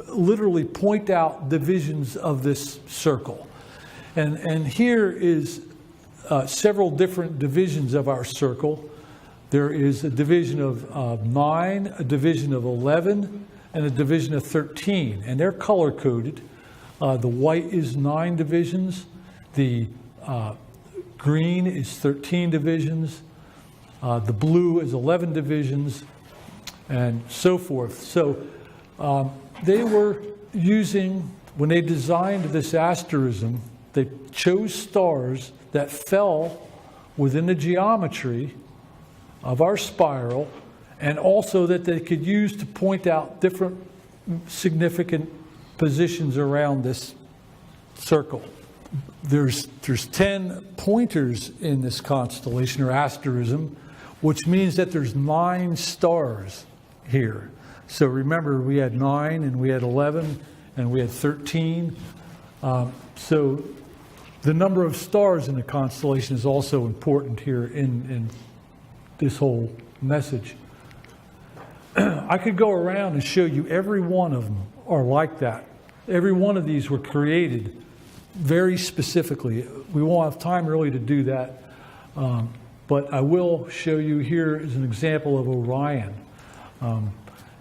literally point out divisions of this circle. And here is several different divisions of our circle. There is a division of 9, a division of 11, and a division of 13, and they're color-coded. The white is 9 divisions, the green is 13 divisions, the blue is 11 divisions, and so forth. So they were using, when they designed this asterism, they chose stars that fell within the geometry of our spiral, and also that they could use to point out different significant positions around this circle. There's 10 pointers in this constellation or asterism, which means that there's 9 stars here. So remember, we had 9 and we had 11 and we had 13. So the number of stars in the constellation is also important here in this whole message. I could go around and show you every one of them are like that. Every one of these were created very specifically. We won't have time really to do that, but I will show you here is an example of Orion.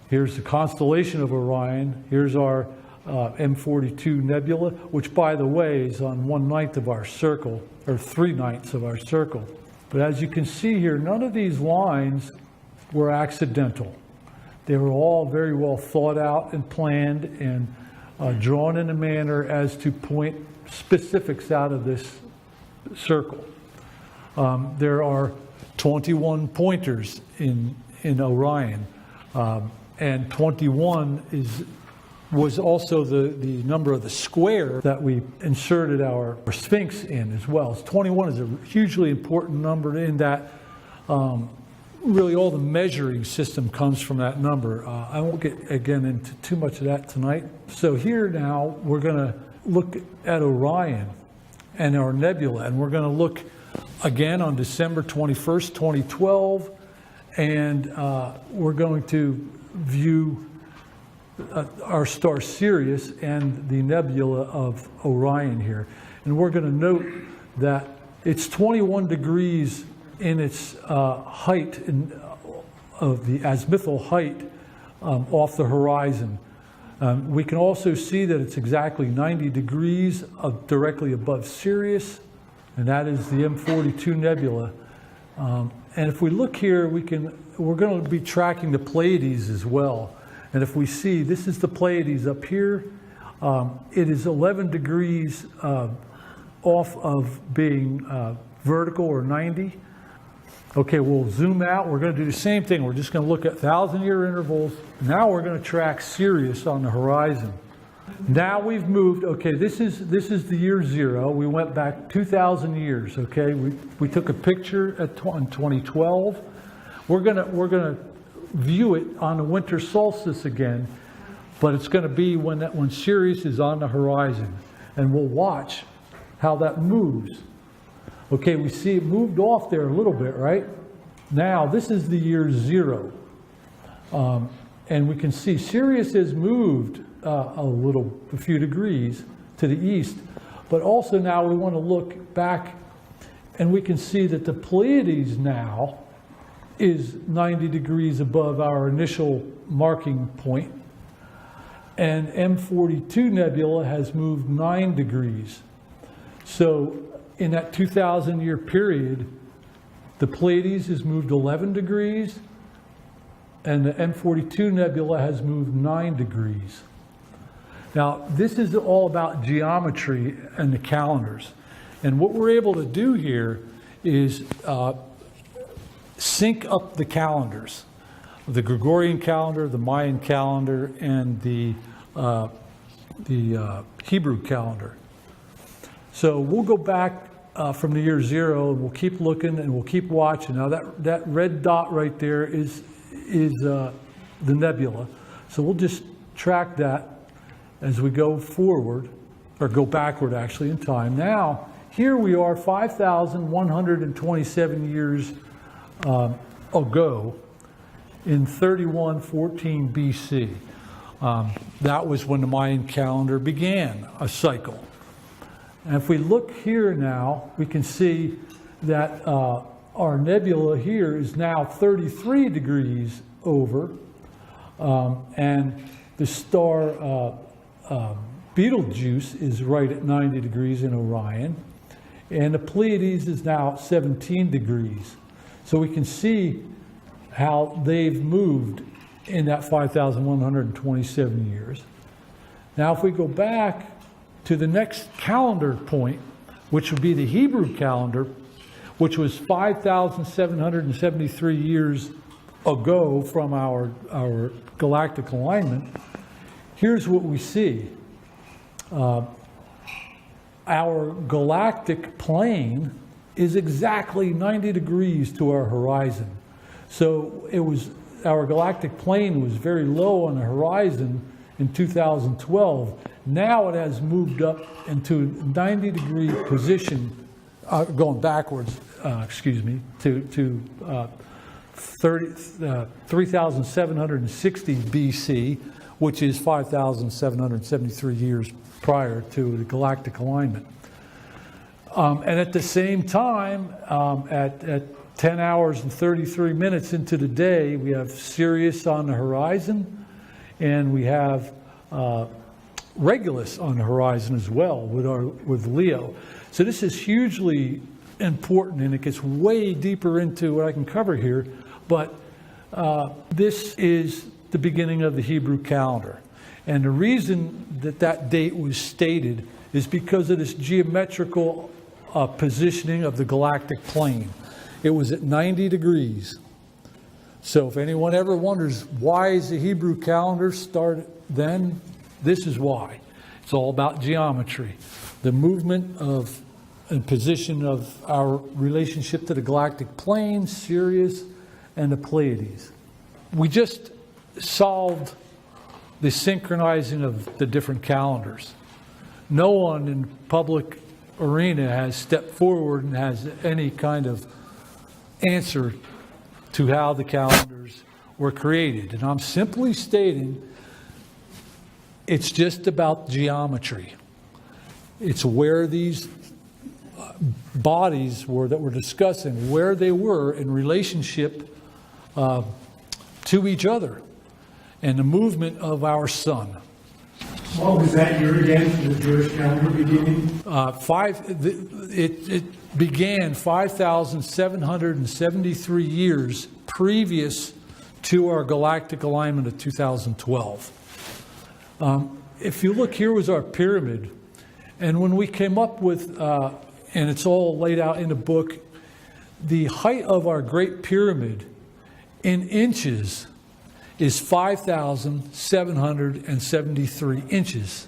Here's the constellation of Orion. Here's our M42 nebula, which, by the way, is on 1/9 of our circle, or 3/9 of our circle. But as you can see here, none of these lines were accidental. They were all very well thought out and planned and drawn in a manner as to point specifics out of this circle. There are 21 pointers in in Orion. And 21 was also the number of the square that we inserted our Sphinx in as well. So 21 is a hugely important number in that really all the measuring system comes from that number. I won't get again into too much of that tonight. So here now we're going to look at Orion and our nebula, and we're going to look again on December 21st, 2012, and we're going to view our star Sirius and the nebula of Orion here. And we're going to note that it's 21 degrees in its height, of the azimuthal height off the horizon. We can also see that it's exactly 90 degrees directly above Sirius, and that is the M42 nebula. And if we look here, we're going to be tracking the Pleiades as well. And if we see, this is the Pleiades up here. It is 11 degrees off of being vertical, or 90. Okay, we'll zoom out. We're going to do the same thing. We're just going to look at 1,000-year intervals. Now we're going to track Sirius on the horizon. Now we've moved. Okay, this is the year 0. We went back 2,000 years. Okay, we took a picture in 2012. We're gonna view it on the winter solstice again, but it's going to be when Sirius is on the horizon, and we'll watch how that moves. Okay, we see it moved off there a little bit, right? Now this is the year 0, and we can see Sirius has moved a few degrees to the east, but also now we want to look back, and we can see that the Pleiades now is 90 degrees above our initial marking point, and M42 nebula has moved 9 degrees. So in that 2,000-year period, the Pleiades has moved 11 degrees, and the M42 nebula has moved 9 degrees. Now, this is all about geometry and the calendars. And what we're able to do here is sync up the calendars, the Gregorian calendar, the Mayan calendar, and the Hebrew calendar. So we'll go back from the year 0, and we'll keep looking and we'll keep watching. Now that red dot right there is the nebula. So we'll just track that as we go forward, or go backward actually in time. Now, here we are 5,127 years ago in 3114 BC. That was when the Mayan calendar began a cycle. And if we look here now, we can see that our nebula here is now 33 degrees over, and the star Betelgeuse is right at 90 degrees in Orion, and the Pleiades is now 17 degrees. So we can see how they've moved in that 5,127 years. Now if we go back to the next calendar point, which would be the Hebrew calendar, which was 5,773 years ago from our galactic alignment, here's what we see. Our galactic plane is exactly 90 degrees to our horizon. So our galactic plane was very low on the horizon in 2012. Now it has moved up into a 90-degree position, going backwards, to 3,760 BC, which is 5,773 years prior to the galactic alignment. And at the same time, at 10 hours and 33 minutes into the day, we have Sirius on the horizon, and we have Regulus on the horizon as well with Leo. So this is hugely important, and it gets way deeper into what I can cover here, but this is the beginning of the Hebrew calendar. And the reason that date was stated is because of this geometrical positioning of the galactic plane. It was at 90 degrees. So if anyone ever wonders why is the Hebrew calendar started then, this is why. It's all about geometry. The movement of and position of our relationship to the galactic plane, Sirius, and the Pleiades. We just solved the synchronizing of the different calendars. No one in public arena has stepped forward and has any kind of answer to how the calendars were created. And I'm simply stating it's just about geometry. It's where these bodies were that we're discussing, where they were in relationship to each other and the movement of our sun. What was that year again for the Jewish calendar beginning? It began 5,773 years previous to our galactic alignment of 2012. If you look, here was our pyramid. And when we came up with, and it's all laid out in the book, the height of our Great Pyramid in inches is 5,773 inches.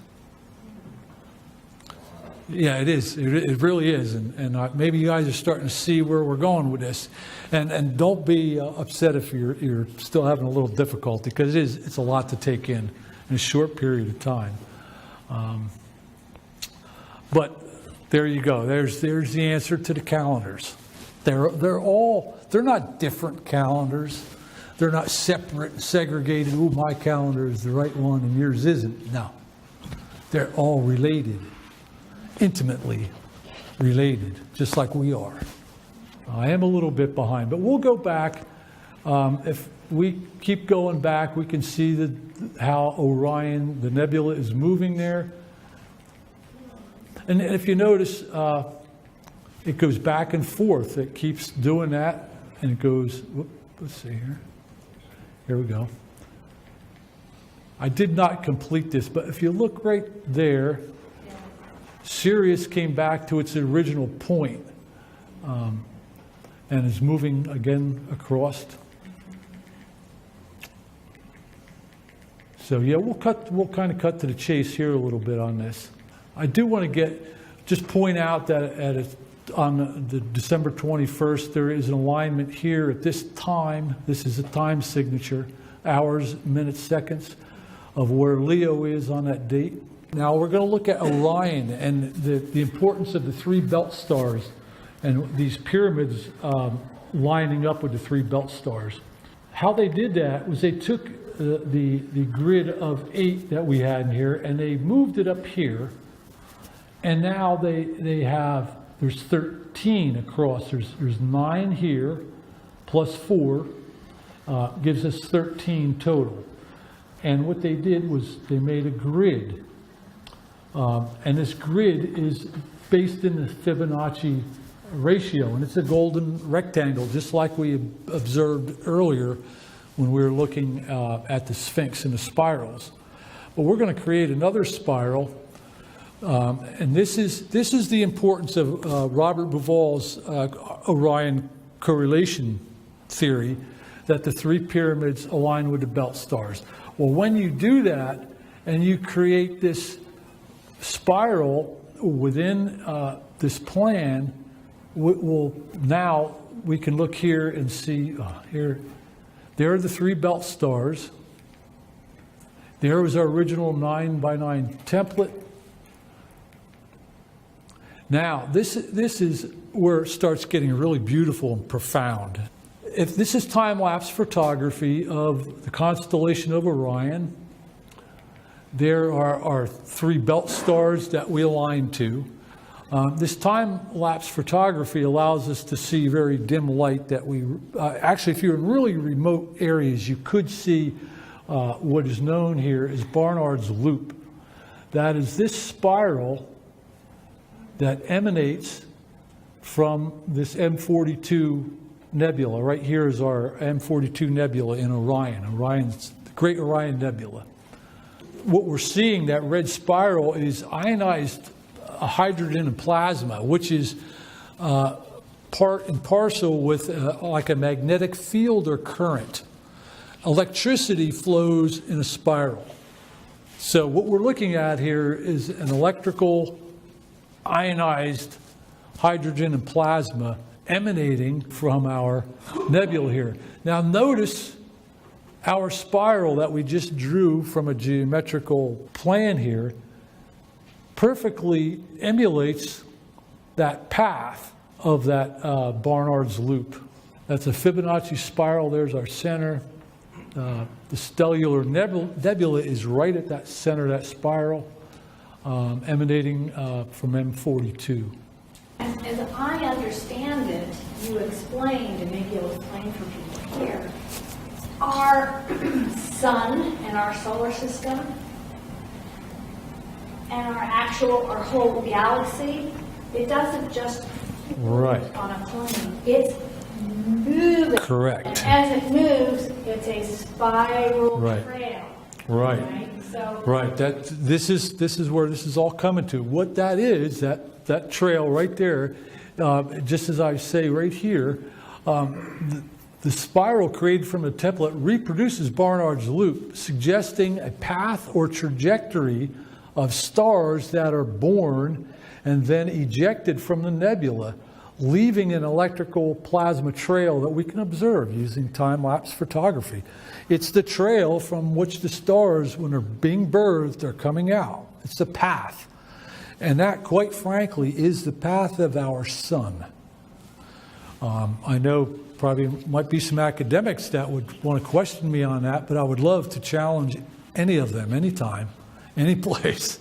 Yeah, it is. It really is. And maybe you guys are starting to see where we're going with this. And don't be upset if you're still having a little difficulty, because it's a lot to take in a short period of time. But there you go. There's the answer to the calendars. They're not different calendars. They're not separate and segregated. Oh, my calendar is the right one and yours isn't. No. They're all related, intimately related, just like we are. I am a little bit behind, but we'll go back. If we keep going back, we can see how Orion, the nebula, is moving there. And if you notice, it goes back and forth. It keeps doing that, and it goes, let's see here. Here we go. I did not complete this, but if you look right there, Sirius came back to its original point, and is moving again across. So yeah, we'll kind of cut to the chase here a little bit on this. I do want to just point out that on the December 21st, there is an alignment here at this time. This is a time signature, hours, minutes, seconds, of where Leo is on that date. Now we're going to look at Orion and the importance of the three belt stars and these pyramids lining up with the three belt stars. How they did that was they took the grid of 8 that we had in here and they moved it up here. And now there's 13 across. There's 9 here, plus 4, gives us 13 total. And what they did was they made a grid. And this grid is based in the Fibonacci ratio. And it's a golden rectangle, just like we observed earlier when we were looking at the Sphinx and the spirals. But we're going to create another spiral. And this is the importance of Robert Bauval's Orion correlation theory, that the 3 pyramids align with the belt stars. Well, when you do that and you create this spiral within this plan, now we can look here and see here. There are the 3 belt stars. There was our original 9x9 template. Now, this is where it starts getting really beautiful and profound. If this is time-lapse photography of the constellation of Orion, there are our 3 belt stars that we align to. This time-lapse photography allows us to see very dim light that we... actually, if you're in really remote areas, you could see what is known here as Barnard's Loop. That is this spiral that emanates from this M42 nebula. Right here is our M42 nebula in Orion. Orion's the Great Orion Nebula. What we're seeing, that red spiral, is ionized hydrogen and plasma, which is part and parcel with like a magnetic field or current. electricity flows in a spiral. So what we're looking at here is an electrical ionized hydrogen and plasma emanating from our nebula here. Now notice our spiral that we just drew from a geometrical plan here perfectly emulates that path of that Barnard's loop. That's a Fibonacci spiral. There's our center. The stellar nebula is right at that center of that spiral, emanating from M42. As I understand it, you explained, and maybe you'll explain for people here, our sun and our solar system and our whole galaxy, it doesn't just Right. on a plane. It's moving. Correct. And as it moves, it's a spiral Right. trail. Right. So Right. This is where this is all coming to. What that is, that trail right there, just as I say right here, the spiral created from the template reproduces Barnard's loop, suggesting a path or trajectory of stars that are born and then ejected from the nebula, leaving an electrical plasma trail that we can observe using time-lapse photography. It's the trail from which the stars, when they're being birthed, are coming out. It's the path. And that, quite frankly, is the path of our sun. I know probably might be some academics that would want to question me on that, but I would love to challenge any of them, anytime, any place.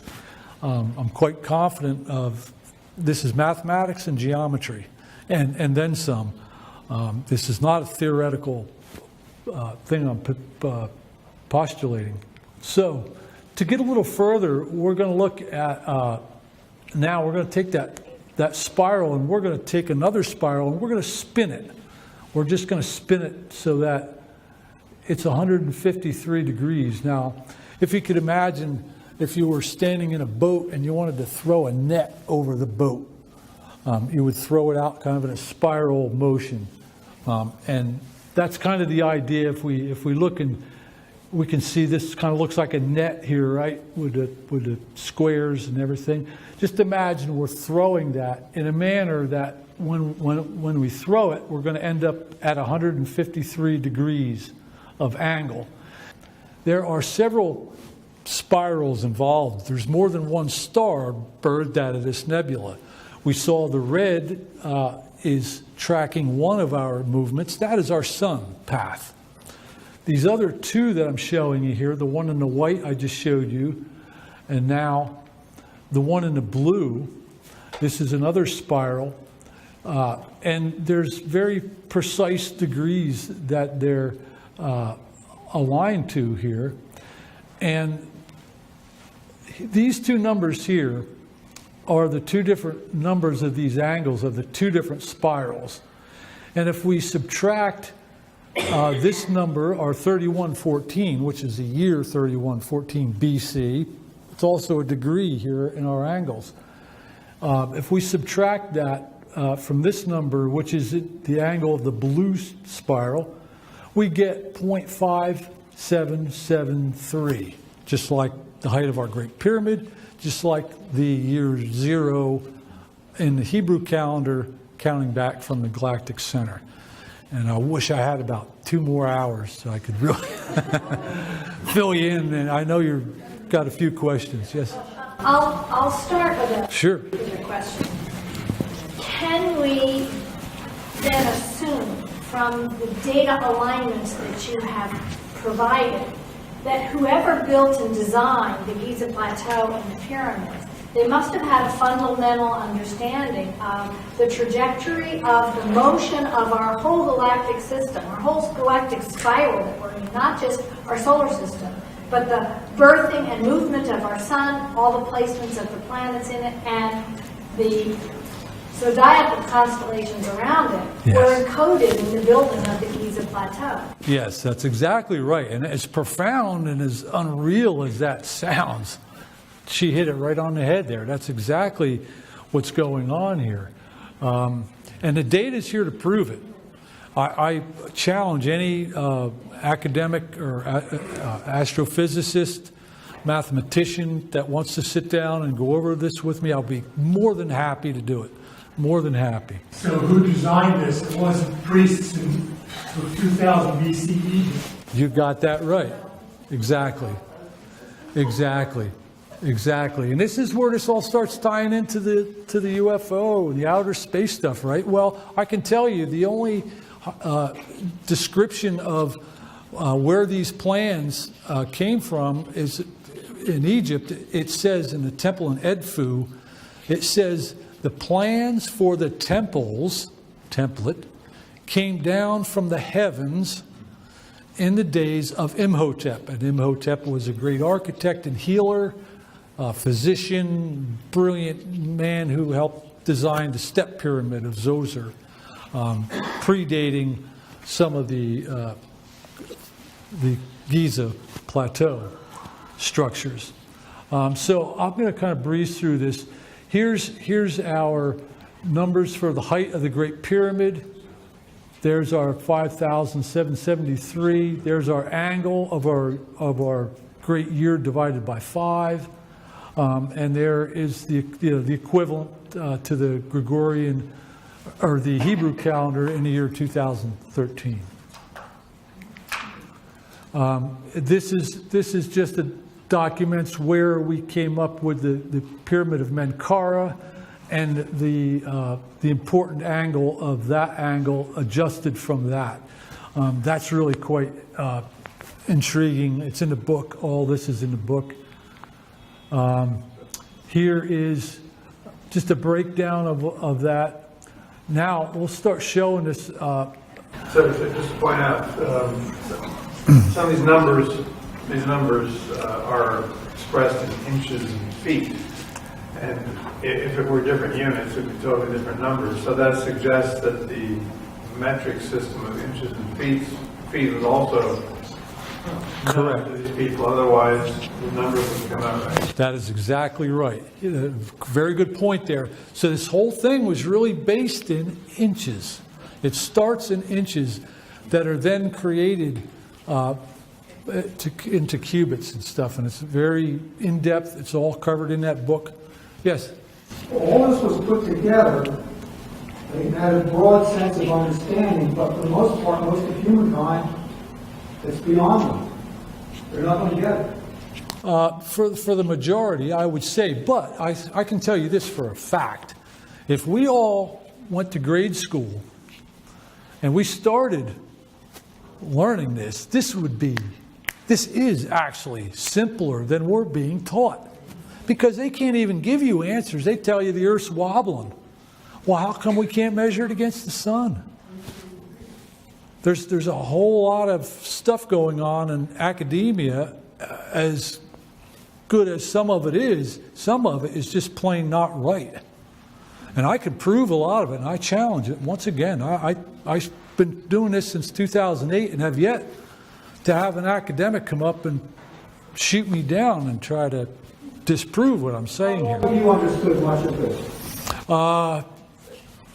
I'm quite confident of this is mathematics and geometry, and then some. This is not a theoretical thing I'm postulating. So, to get a little further, we're going to look at, now we're going to take that spiral and we're going to take another spiral and we're going to spin it. We're just going to spin it so that it's 153 degrees. Now, if you could imagine if you were standing in a boat and you wanted to throw a net over the boat, you would throw it out kind of in a spiral motion. And that's kind of the idea. If we look and we can see this kind of looks like a net here, right, with the squares and everything. Just imagine we're throwing that in a manner that when we throw it, we're going to end up at 153 degrees of angle. There are several spirals involved. There's more than one star birthed out of this nebula. We saw the red is tracking one of our movements. That is our sun path. These other two that I'm showing you here, the one in the white I just showed you, and now the one in the blue, this is another spiral. And there's very precise degrees that they're aligned to here. And these two numbers here are the two different numbers of these angles of the two different spirals. And if we subtract this number, our 3114, which is the year 3114 BC, it's also a degree here in our angles. If we subtract that from this number, which is the angle of the blue spiral, we get 0.5773, just like the height of our Great Pyramid, just like the year 0 in the Hebrew calendar, counting back from the galactic center. And I wish I had about 2 more hours so I could really fill you in. And I know you've got a few questions. Yes? I'll start with a question. Can we then assume from the data alignments that you have provided that whoever built and designed the Giza Plateau and the pyramids, they must have had a fundamental understanding of the trajectory of the motion of our whole galactic system, our whole galactic spiral that we're in, not just our solar system, but the birthing and movement of our sun, all the placements of the planets in it, and the zodiacal constellations around it were encoded in the building of the Giza Plateau. Yes, that's exactly right. And as profound and as unreal as that sounds, she hit it right on the head there. That's exactly what's going on here. And the data is here to prove it. I challenge any academic or astrophysicist, mathematician that wants to sit down and go over this with me. I'll be more than happy to do it. More than happy. So who designed this? It wasn't priests in 2000 BC Egypt. You got that right. Exactly. Exactly. Exactly. And this is where this all starts tying into the UFO and the outer space stuff, right? Well, I can tell you the only description of where these plans came from is in Egypt. It says in the temple in Edfu, it says the plans for the template, came down from the heavens in the days of Imhotep. And Imhotep was a great architect and healer, physician, brilliant man who helped design the step pyramid of Zoser, predating some of the Giza plateau structures. So I'm going to kind of breeze through this. Here's our numbers for the height of the Great Pyramid. There's our 5,773. There's our angle of our great year divided by 5. And there is the equivalent to the Gregorian or the Hebrew calendar in the year 2013. This is just a documents where we came up with the Pyramid of Menkaure and the important angle of that angle adjusted from that. That's really quite intriguing. It's in the book. All this is in the book. Here is just a breakdown of that. Now we'll start showing this. So just to point out, some of these numbers are expressed in inches and feet. And if it were different units, it would be totally different numbers. So that suggests that the metric system of inches and feet was also correct to these people. Otherwise, the numbers would come out right. That is exactly right. Very good point there. So this whole thing was really based in inches. It starts in inches that are then created into cubits and stuff, and it's very in-depth. It's all covered in that book. Yes? All this was put together. They had a broad sense of understanding, but for the most part, most of humankind, it's beyond them. They're not going to get it. For the majority, I would say, but I can tell you this for a fact. If we all went to grade school and we started learning this, this is actually simpler than we're being taught. Because they can't even give you answers. They tell you the Earth's wobbling. Well, how come we can't measure it against the sun? There's a whole lot of stuff going on in academia. As good as some of it is just plain not right. And I can prove a lot of it, and I challenge it. Once again, I've been doing this since 2008 and have yet to have an academic come up and shoot me down and try to disprove what I'm saying here. How you understood much of this?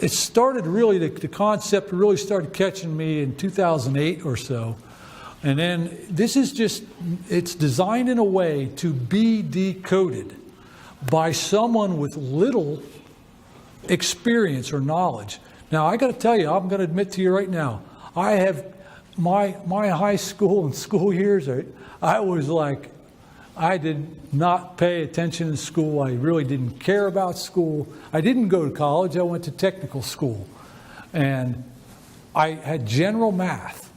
It started really, the concept really started catching me in 2008 or so. And then this is just, it's designed in a way to be decoded by someone with little experience or knowledge. Now, I got to tell you, I'm going to admit to you right now, I have my high school and school years, I was like, I did not pay attention in school. I really didn't care about school. I didn't go to college. I went to technical school. And I had general math.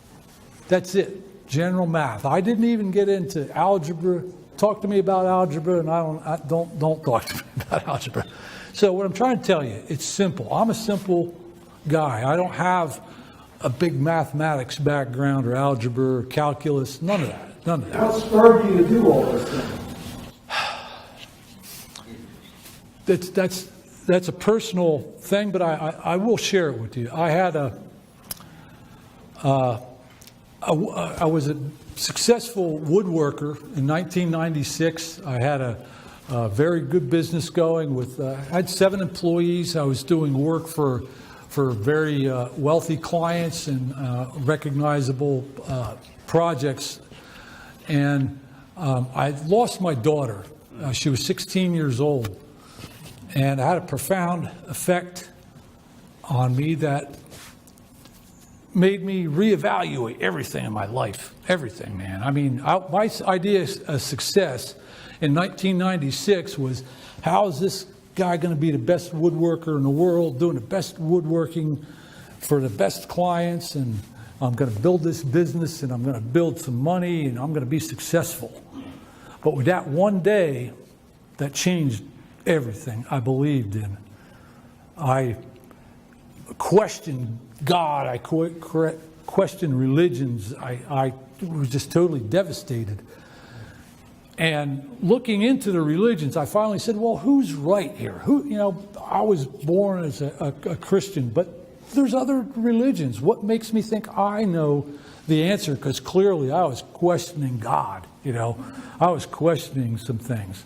That's it, general math. I didn't even get into algebra. Talk to me about algebra, and don't talk to me about algebra. So what I'm trying to tell you, it's simple. I'm a simple guy. I don't have a big mathematics background or algebra or calculus, none of that. None of that. What spurred you to do all this thing? That's a personal thing, but I will share it with you. I was a successful woodworker in 1996. I had a very good business going with, I had 7 employees. I was doing work for for very wealthy clients and recognizable projects. And I lost my daughter. She was 16 years old. And it had a profound effect on me that made me reevaluate everything in my life. Everything, man. I mean, my idea of success in 1996 was, how is this guy going to be the best woodworker in the world, doing the best woodworking for the best clients, and I'm going to build this business, and I'm going to build some money, and I'm going to be successful. But with that one day, that changed everything I believed in. I questioned God. I questioned religions. I was just totally devastated. And looking into the religions, I finally said, well, who's right here? I was born as a Christian, but there's other religions. What makes me think I know the answer? Because clearly I was questioning God, I was questioning some things.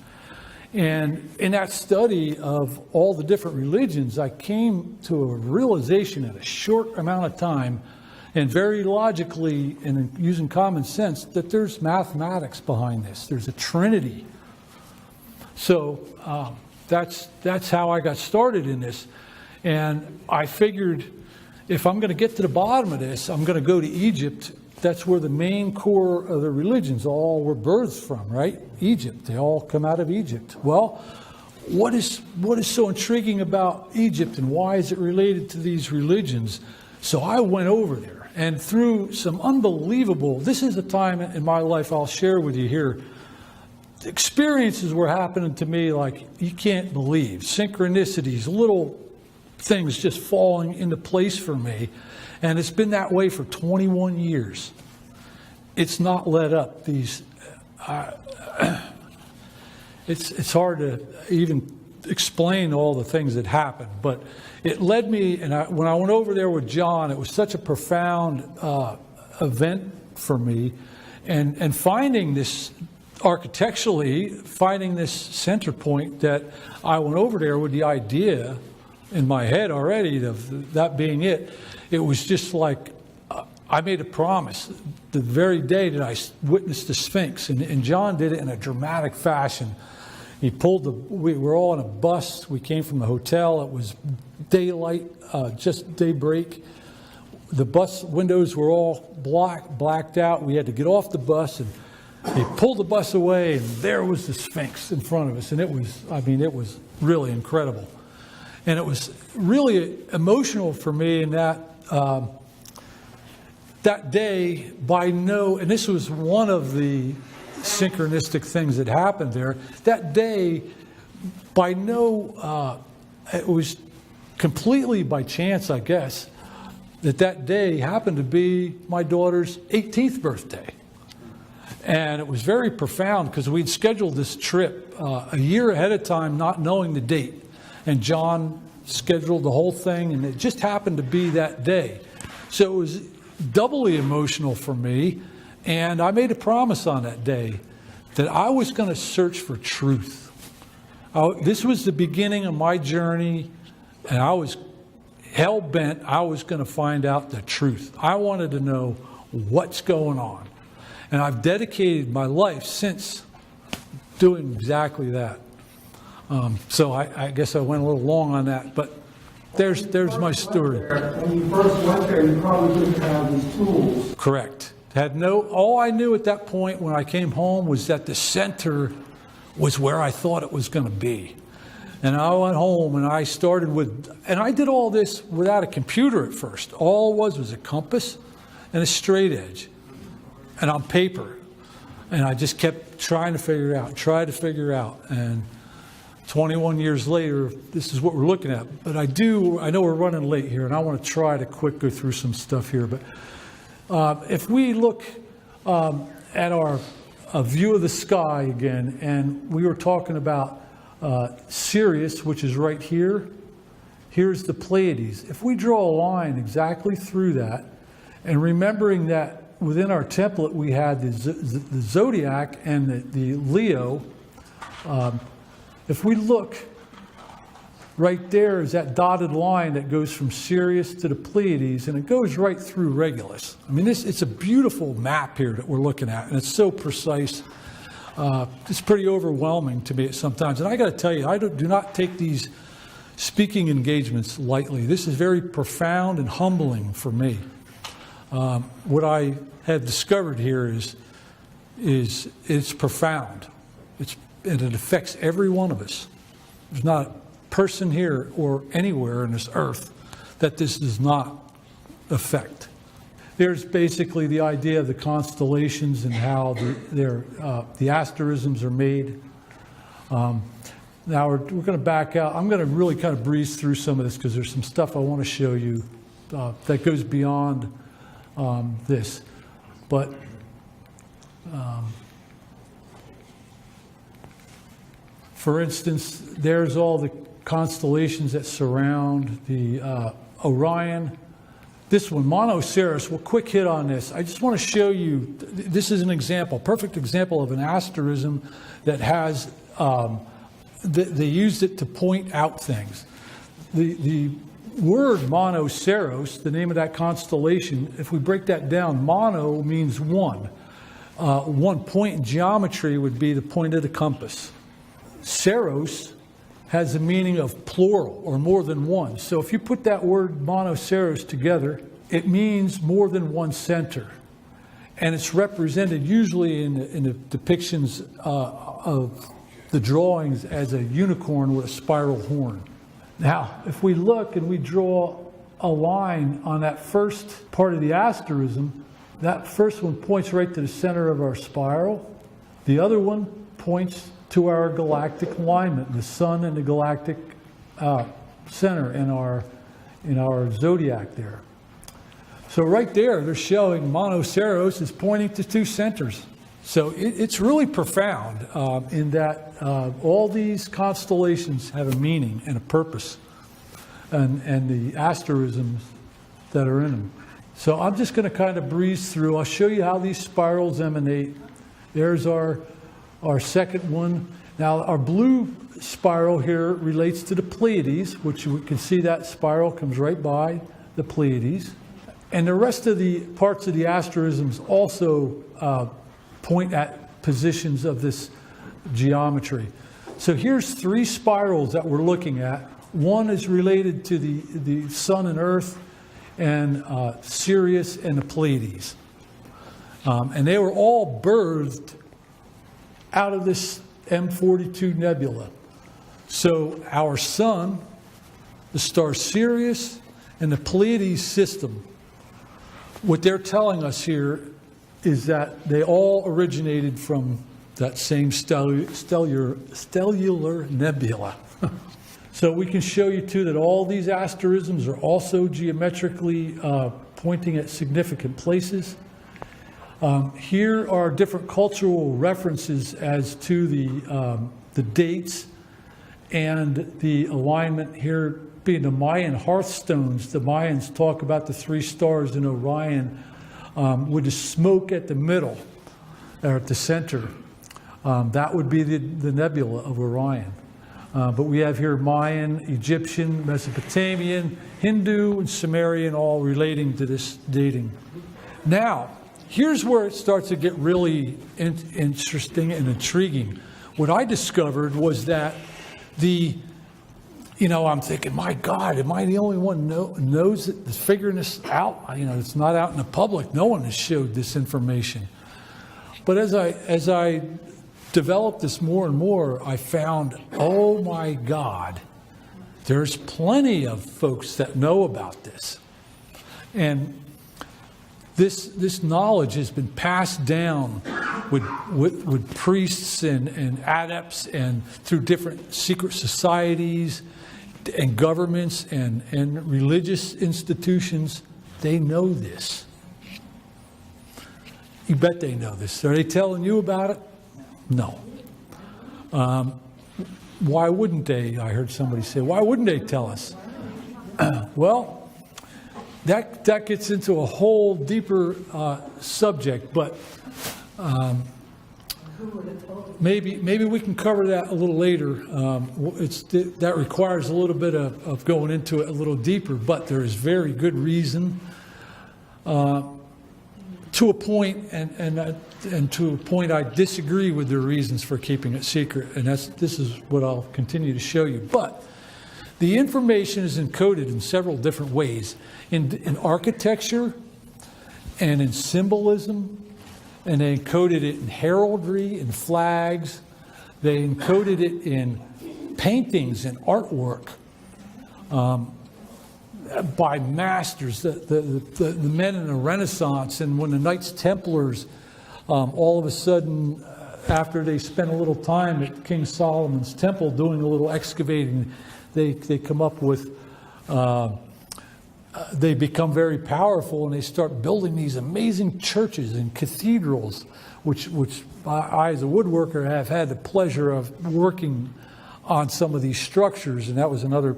And in that study of all the different religions, I came to a realization in a short amount of time, and very logically and using common sense, that there's mathematics behind this. There's a trinity. So that's how I got started in this. And I figured, if I'm going to get to the bottom of this, I'm going to go to Egypt. That's where the main core of the religions all were birthed from, right? Egypt. They all come out of Egypt. Well, what is so intriguing about Egypt, and why is it related to these religions? So I went over there, and through some unbelievable, this is a time in my life I'll share with you here, experiences were happening to me like you can't believe. Synchronicities, little things just falling into place for me. And it's been that way for 21 years. It's not let up. It's hard to even explain all the things that happened, but it led me. And when I went over there with John, it was such a profound event for me, and finding this architecturally, finding this center point, that I went over there with the idea in my head already of that being it. It was just like I made a promise the very day that I witnessed the Sphinx, and John did it in a dramatic fashion. We were all in a bus. We came from the hotel. It was daylight, just daybreak. The bus windows were all blacked out. We had to get off the bus, and he pulled the bus away, and there was the Sphinx in front of us. And it was really incredible. And it was really emotional for me in that that day, and this was one of the synchronistic things that happened there. That day, it was completely by chance, I guess, that day happened to be my daughter's 18th birthday. And it was very profound because we'd scheduled this trip a year ahead of time, not knowing the date. And John scheduled the whole thing, and it just happened to be that day. So it was doubly emotional for me, and I made a promise on that day that I was going to search for truth. This was the beginning of my journey, and I was hell-bent I was going to find out the truth. I wanted to know what's going on. And I've dedicated my life since doing exactly that. So I guess I went a little long on that, but there's my story. When you first went there, you probably didn't have these tools. Correct. All I knew at that point when I came home was that the center was where I thought it was going to be. And I went home and I started and I did all this without a computer at first. All it was a compass and a straight edge and on paper. And I just kept trying to figure it out. And 21 years later, this is what we're looking at. But I know we're running late here, and I want to try to go through some stuff here. But if we look at our view of the sky again, and we were talking about Sirius, which is right here. Here's the Pleiades. If we draw a line exactly through that, and remembering that within our template we had the zodiac and the Leo, if we look right there is that dotted line that goes from Sirius to the Pleiades, and it goes right through Regulus. I mean, it's a beautiful map here that we're looking at, and it's so precise. It's pretty overwhelming to me sometimes. And I got to tell you, I do not take these speaking engagements lightly. This is very profound and humbling for me. What I have discovered here is it's profound. And it affects every one of us. There's not a person here or anywhere on this earth that this does not affect. There's basically the idea of the constellations and how the asterisms are made. Now we're going to back out. I'm going to really kind of breeze through some of this because there's some stuff I want to show you that goes beyond this. But for instance, there's all the constellations that surround the Orion. This one, Monoceros, well, quick hit on this. I just want to show you, this is an example, perfect example of an asterism that has, they used it to point out things. The word Monoceros, the name of that constellation, if we break that down, mono means one. One point in geometry would be the point of the compass. Ceros has the meaning of plural or more than one. So if you put that word monoceros together, it means more than one center. And it's represented usually in the depictions of the drawings as a unicorn with a spiral horn. Now, if we look and we draw a line on that first part of the asterism, that first one points right to the center of our spiral. The other one points to our galactic alignment, the sun and the galactic center in our zodiac there. So right there, they're showing Monoceros is pointing to two centers. So it's really profound in that all these constellations have a meaning and a purpose, and the asterisms that are in them. So I'm just going to kind of breeze through. I'll show you how these spirals emanate. There's our second one. Now, our blue spiral here relates to the Pleiades, which we can see that spiral comes right by the Pleiades. And the rest of the parts of the asterisms also point at positions of this geometry. So here's three spirals that we're looking at. One is related to the Sun and Earth and Sirius and the Pleiades. And they were all birthed out of this M42 nebula. So our Sun, the star Sirius, and the Pleiades system, what they're telling us here is that they all originated from that same stellar nebula. So we can show you too that all these asterisms are also geometrically pointing at significant places. Here are different cultural references as to the dates and the alignment. Here being the Mayan hearthstones, the Mayans talk about the three stars in Orion with the smoke at the middle or at the center. That would be the nebula of Orion. But we have here Mayan, Egyptian, Mesopotamian, Hindu, and Sumerian all relating to this dating. Now, here's where it starts to get really interesting and intriguing. What I discovered was that I'm thinking, my God, am I the only one knows it, that's figuring this out? It's not out in the public. No one has showed this information. But as I developed this more and more, I found, oh my God, there's plenty of folks that know about this. And this knowledge has been passed down with priests and adepts and through different secret societies and governments and religious institutions. They know this. You bet they know this. Are they telling you about it? No. Why wouldn't they? I heard somebody say, why wouldn't they tell us? Well, that gets into a whole deeper subject, but Maybe we can cover that a little later. That requires a little bit of going into it a little deeper, but there is very good reason to a point, and to a point I disagree with their reasons for keeping it secret, and this is what I'll continue to show you. But the information is encoded in several different ways, in architecture and in symbolism, and they encoded it in heraldry and flags. They encoded it in paintings and artwork by masters, the men in the Renaissance. And when the Knights Templars, all of a sudden, after they spent a little time at King Solomon's temple doing a little excavating, they come up with, they become very powerful, and they start building these amazing churches and cathedrals, which I as a woodworker have had the pleasure of working on some of these structures, and that was another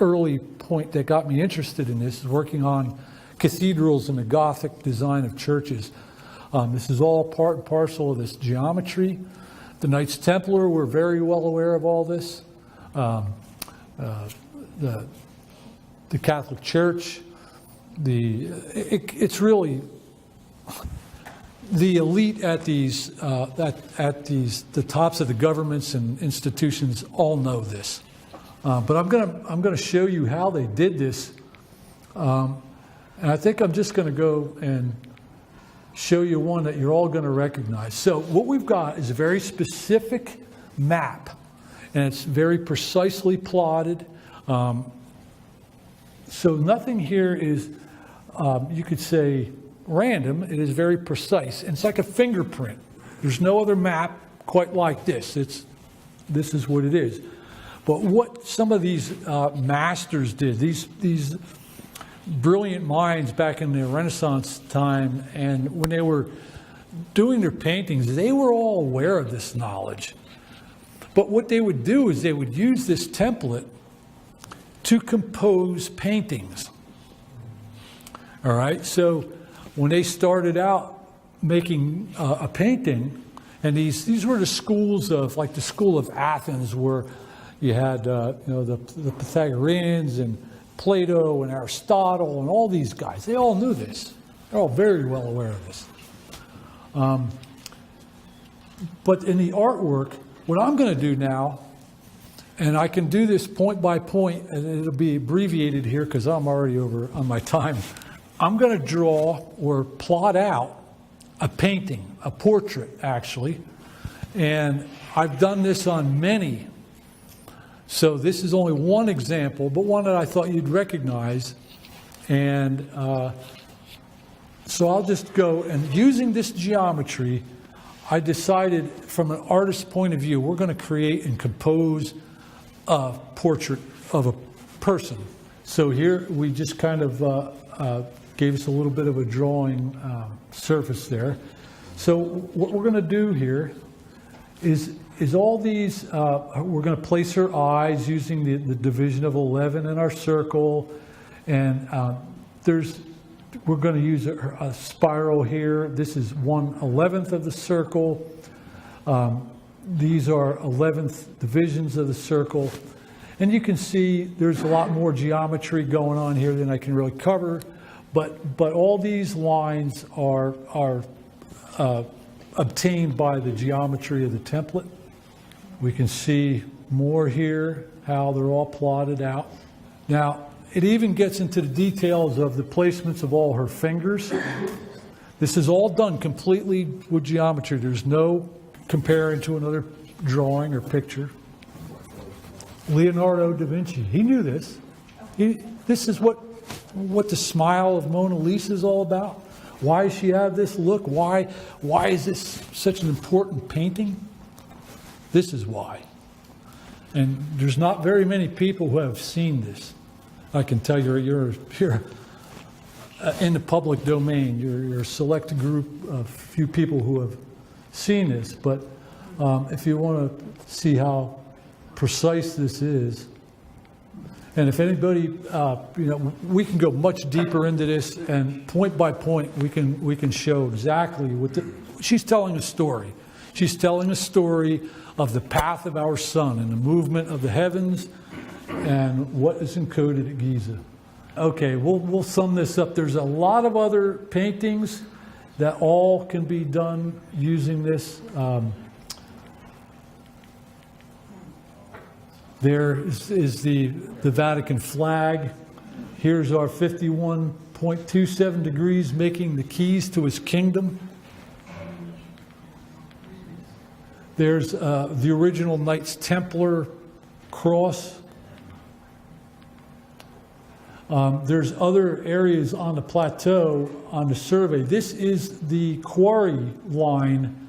early point that got me interested in this, is working on cathedrals and the Gothic design of churches. This is all part and parcel of this geometry. The Knights Templar were very well aware of all this. The Catholic Church, it's really the elite at these the tops of the governments and institutions all know this. But I'm gonna show you how they did this, and I think I'm just going to go and show you one that you're all going to recognize. So what we've got is a very specific map, and it's very precisely plotted. So nothing here is, you could say, random. It is very precise. And it's like a fingerprint. There's no other map quite like this. This is what it is. But what some of these masters did, these brilliant minds back in the Renaissance time, and when they were doing their paintings, they were all aware of this knowledge. But what they would do is they would use this template to compose paintings. All right, so when they started out making a painting, and these were the schools of, like the school of Athens, where you had the Pythagoreans and Plato and Aristotle and all these guys. They all knew this. They're all very well aware of this. But in the artwork, what I'm going to do now, and I can do this point by point, and it'll be abbreviated here because I'm already over on my time. I'm going to draw or plot out a painting, a portrait actually, and I've done this on many. So this is only one example, but one that I thought you'd recognize. And so I'll just go, and using this geometry, I decided from an artist's point of view, we're going to create and compose a portrait of a person. So here we just kind of gave us a little bit of a drawing surface there. So what we're going to do here is all these, we're going to place her eyes using the division of 11 in our circle, and we're going to use a spiral here. This is 1/11 of the circle. These are 11th divisions of the circle. And you can see there's a lot more geometry going on here than I can really cover. But all these lines are obtained by the geometry of the template. We can see more here, how they're all plotted out. Now, it even gets into the details of the placements of all her fingers. This is all done completely with geometry. There's no comparing to another drawing or picture. Leonardo da Vinci, he knew this. This is what the smile of Mona Lisa is all about. Why does she have this look? Why is this such an important painting? This is why. And there's not very many people who have seen this. I can tell you're in the public domain. You're a select group of few people who have seen this. But if you want to see how precise this is, and if anybody, we can go much deeper into this, and point by point, we can show exactly what she's telling a story. She's telling a story of the path of our sun and the movement of the heavens and what is encoded at Giza. Okay, we'll sum this up. There's a lot of other paintings that all can be done using this. There is the Vatican flag. Here's our 51.27 degrees making the keys to his kingdom. There's the original Knights Templar cross. There's other areas on the plateau on the survey. This is the quarry line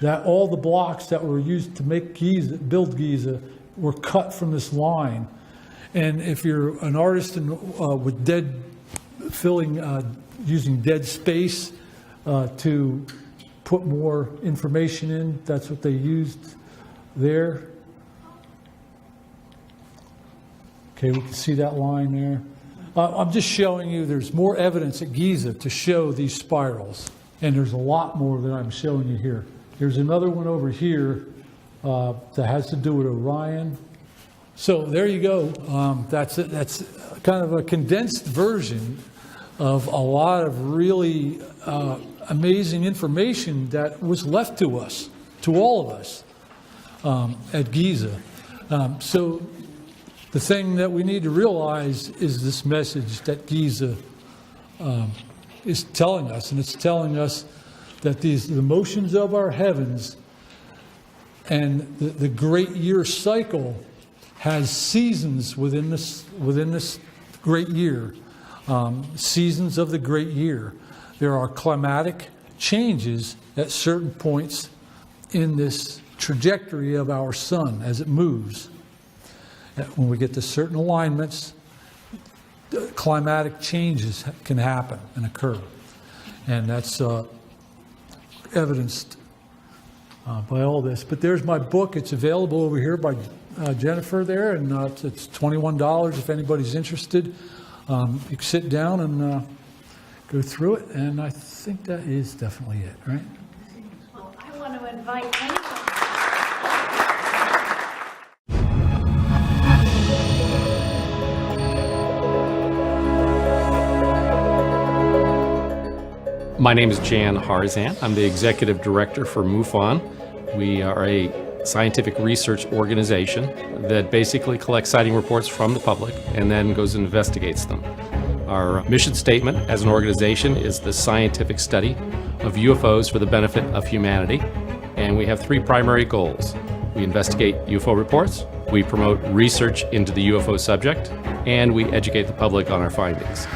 that all the blocks that were used to make Giza, build Giza, were cut from this line. And if you're an artist with using dead space to put more information in, that's what they used there. Okay, we can see that line there. I'm just showing you there's more evidence at Giza to show these spirals. And there's a lot more that I'm showing you here. There's another one over here that has to do with Orion. So there you go. That's kind of a condensed version of a lot of really amazing information that was left to us, to all of us, at Giza. So the thing that we need to realize is this message that Giza is telling us, and it's telling us that the motions of our heavens and the great year cycle has seasons within this great year, seasons of the great year. There are climatic changes at certain points in this trajectory of our sun as it moves. When we get to certain alignments, climatic changes can happen and occur. And that's evidenced by all this. But there's my book. It's available over here by Jennifer there, and it's $21 if anybody's interested. You can sit down and go through it, and I think that is definitely it, right? Well, I want to invite anyone. My name is Jan Harzan. I'm the executive director for MUFON. We are a scientific research organization that basically collects sighting reports from the public and then goes and investigates them. Our mission statement as an organization is the scientific study of UFOs for the benefit of humanity, and we have three primary goals. We investigate UFO reports, we promote research into the UFO subject, and we educate the public on our findings.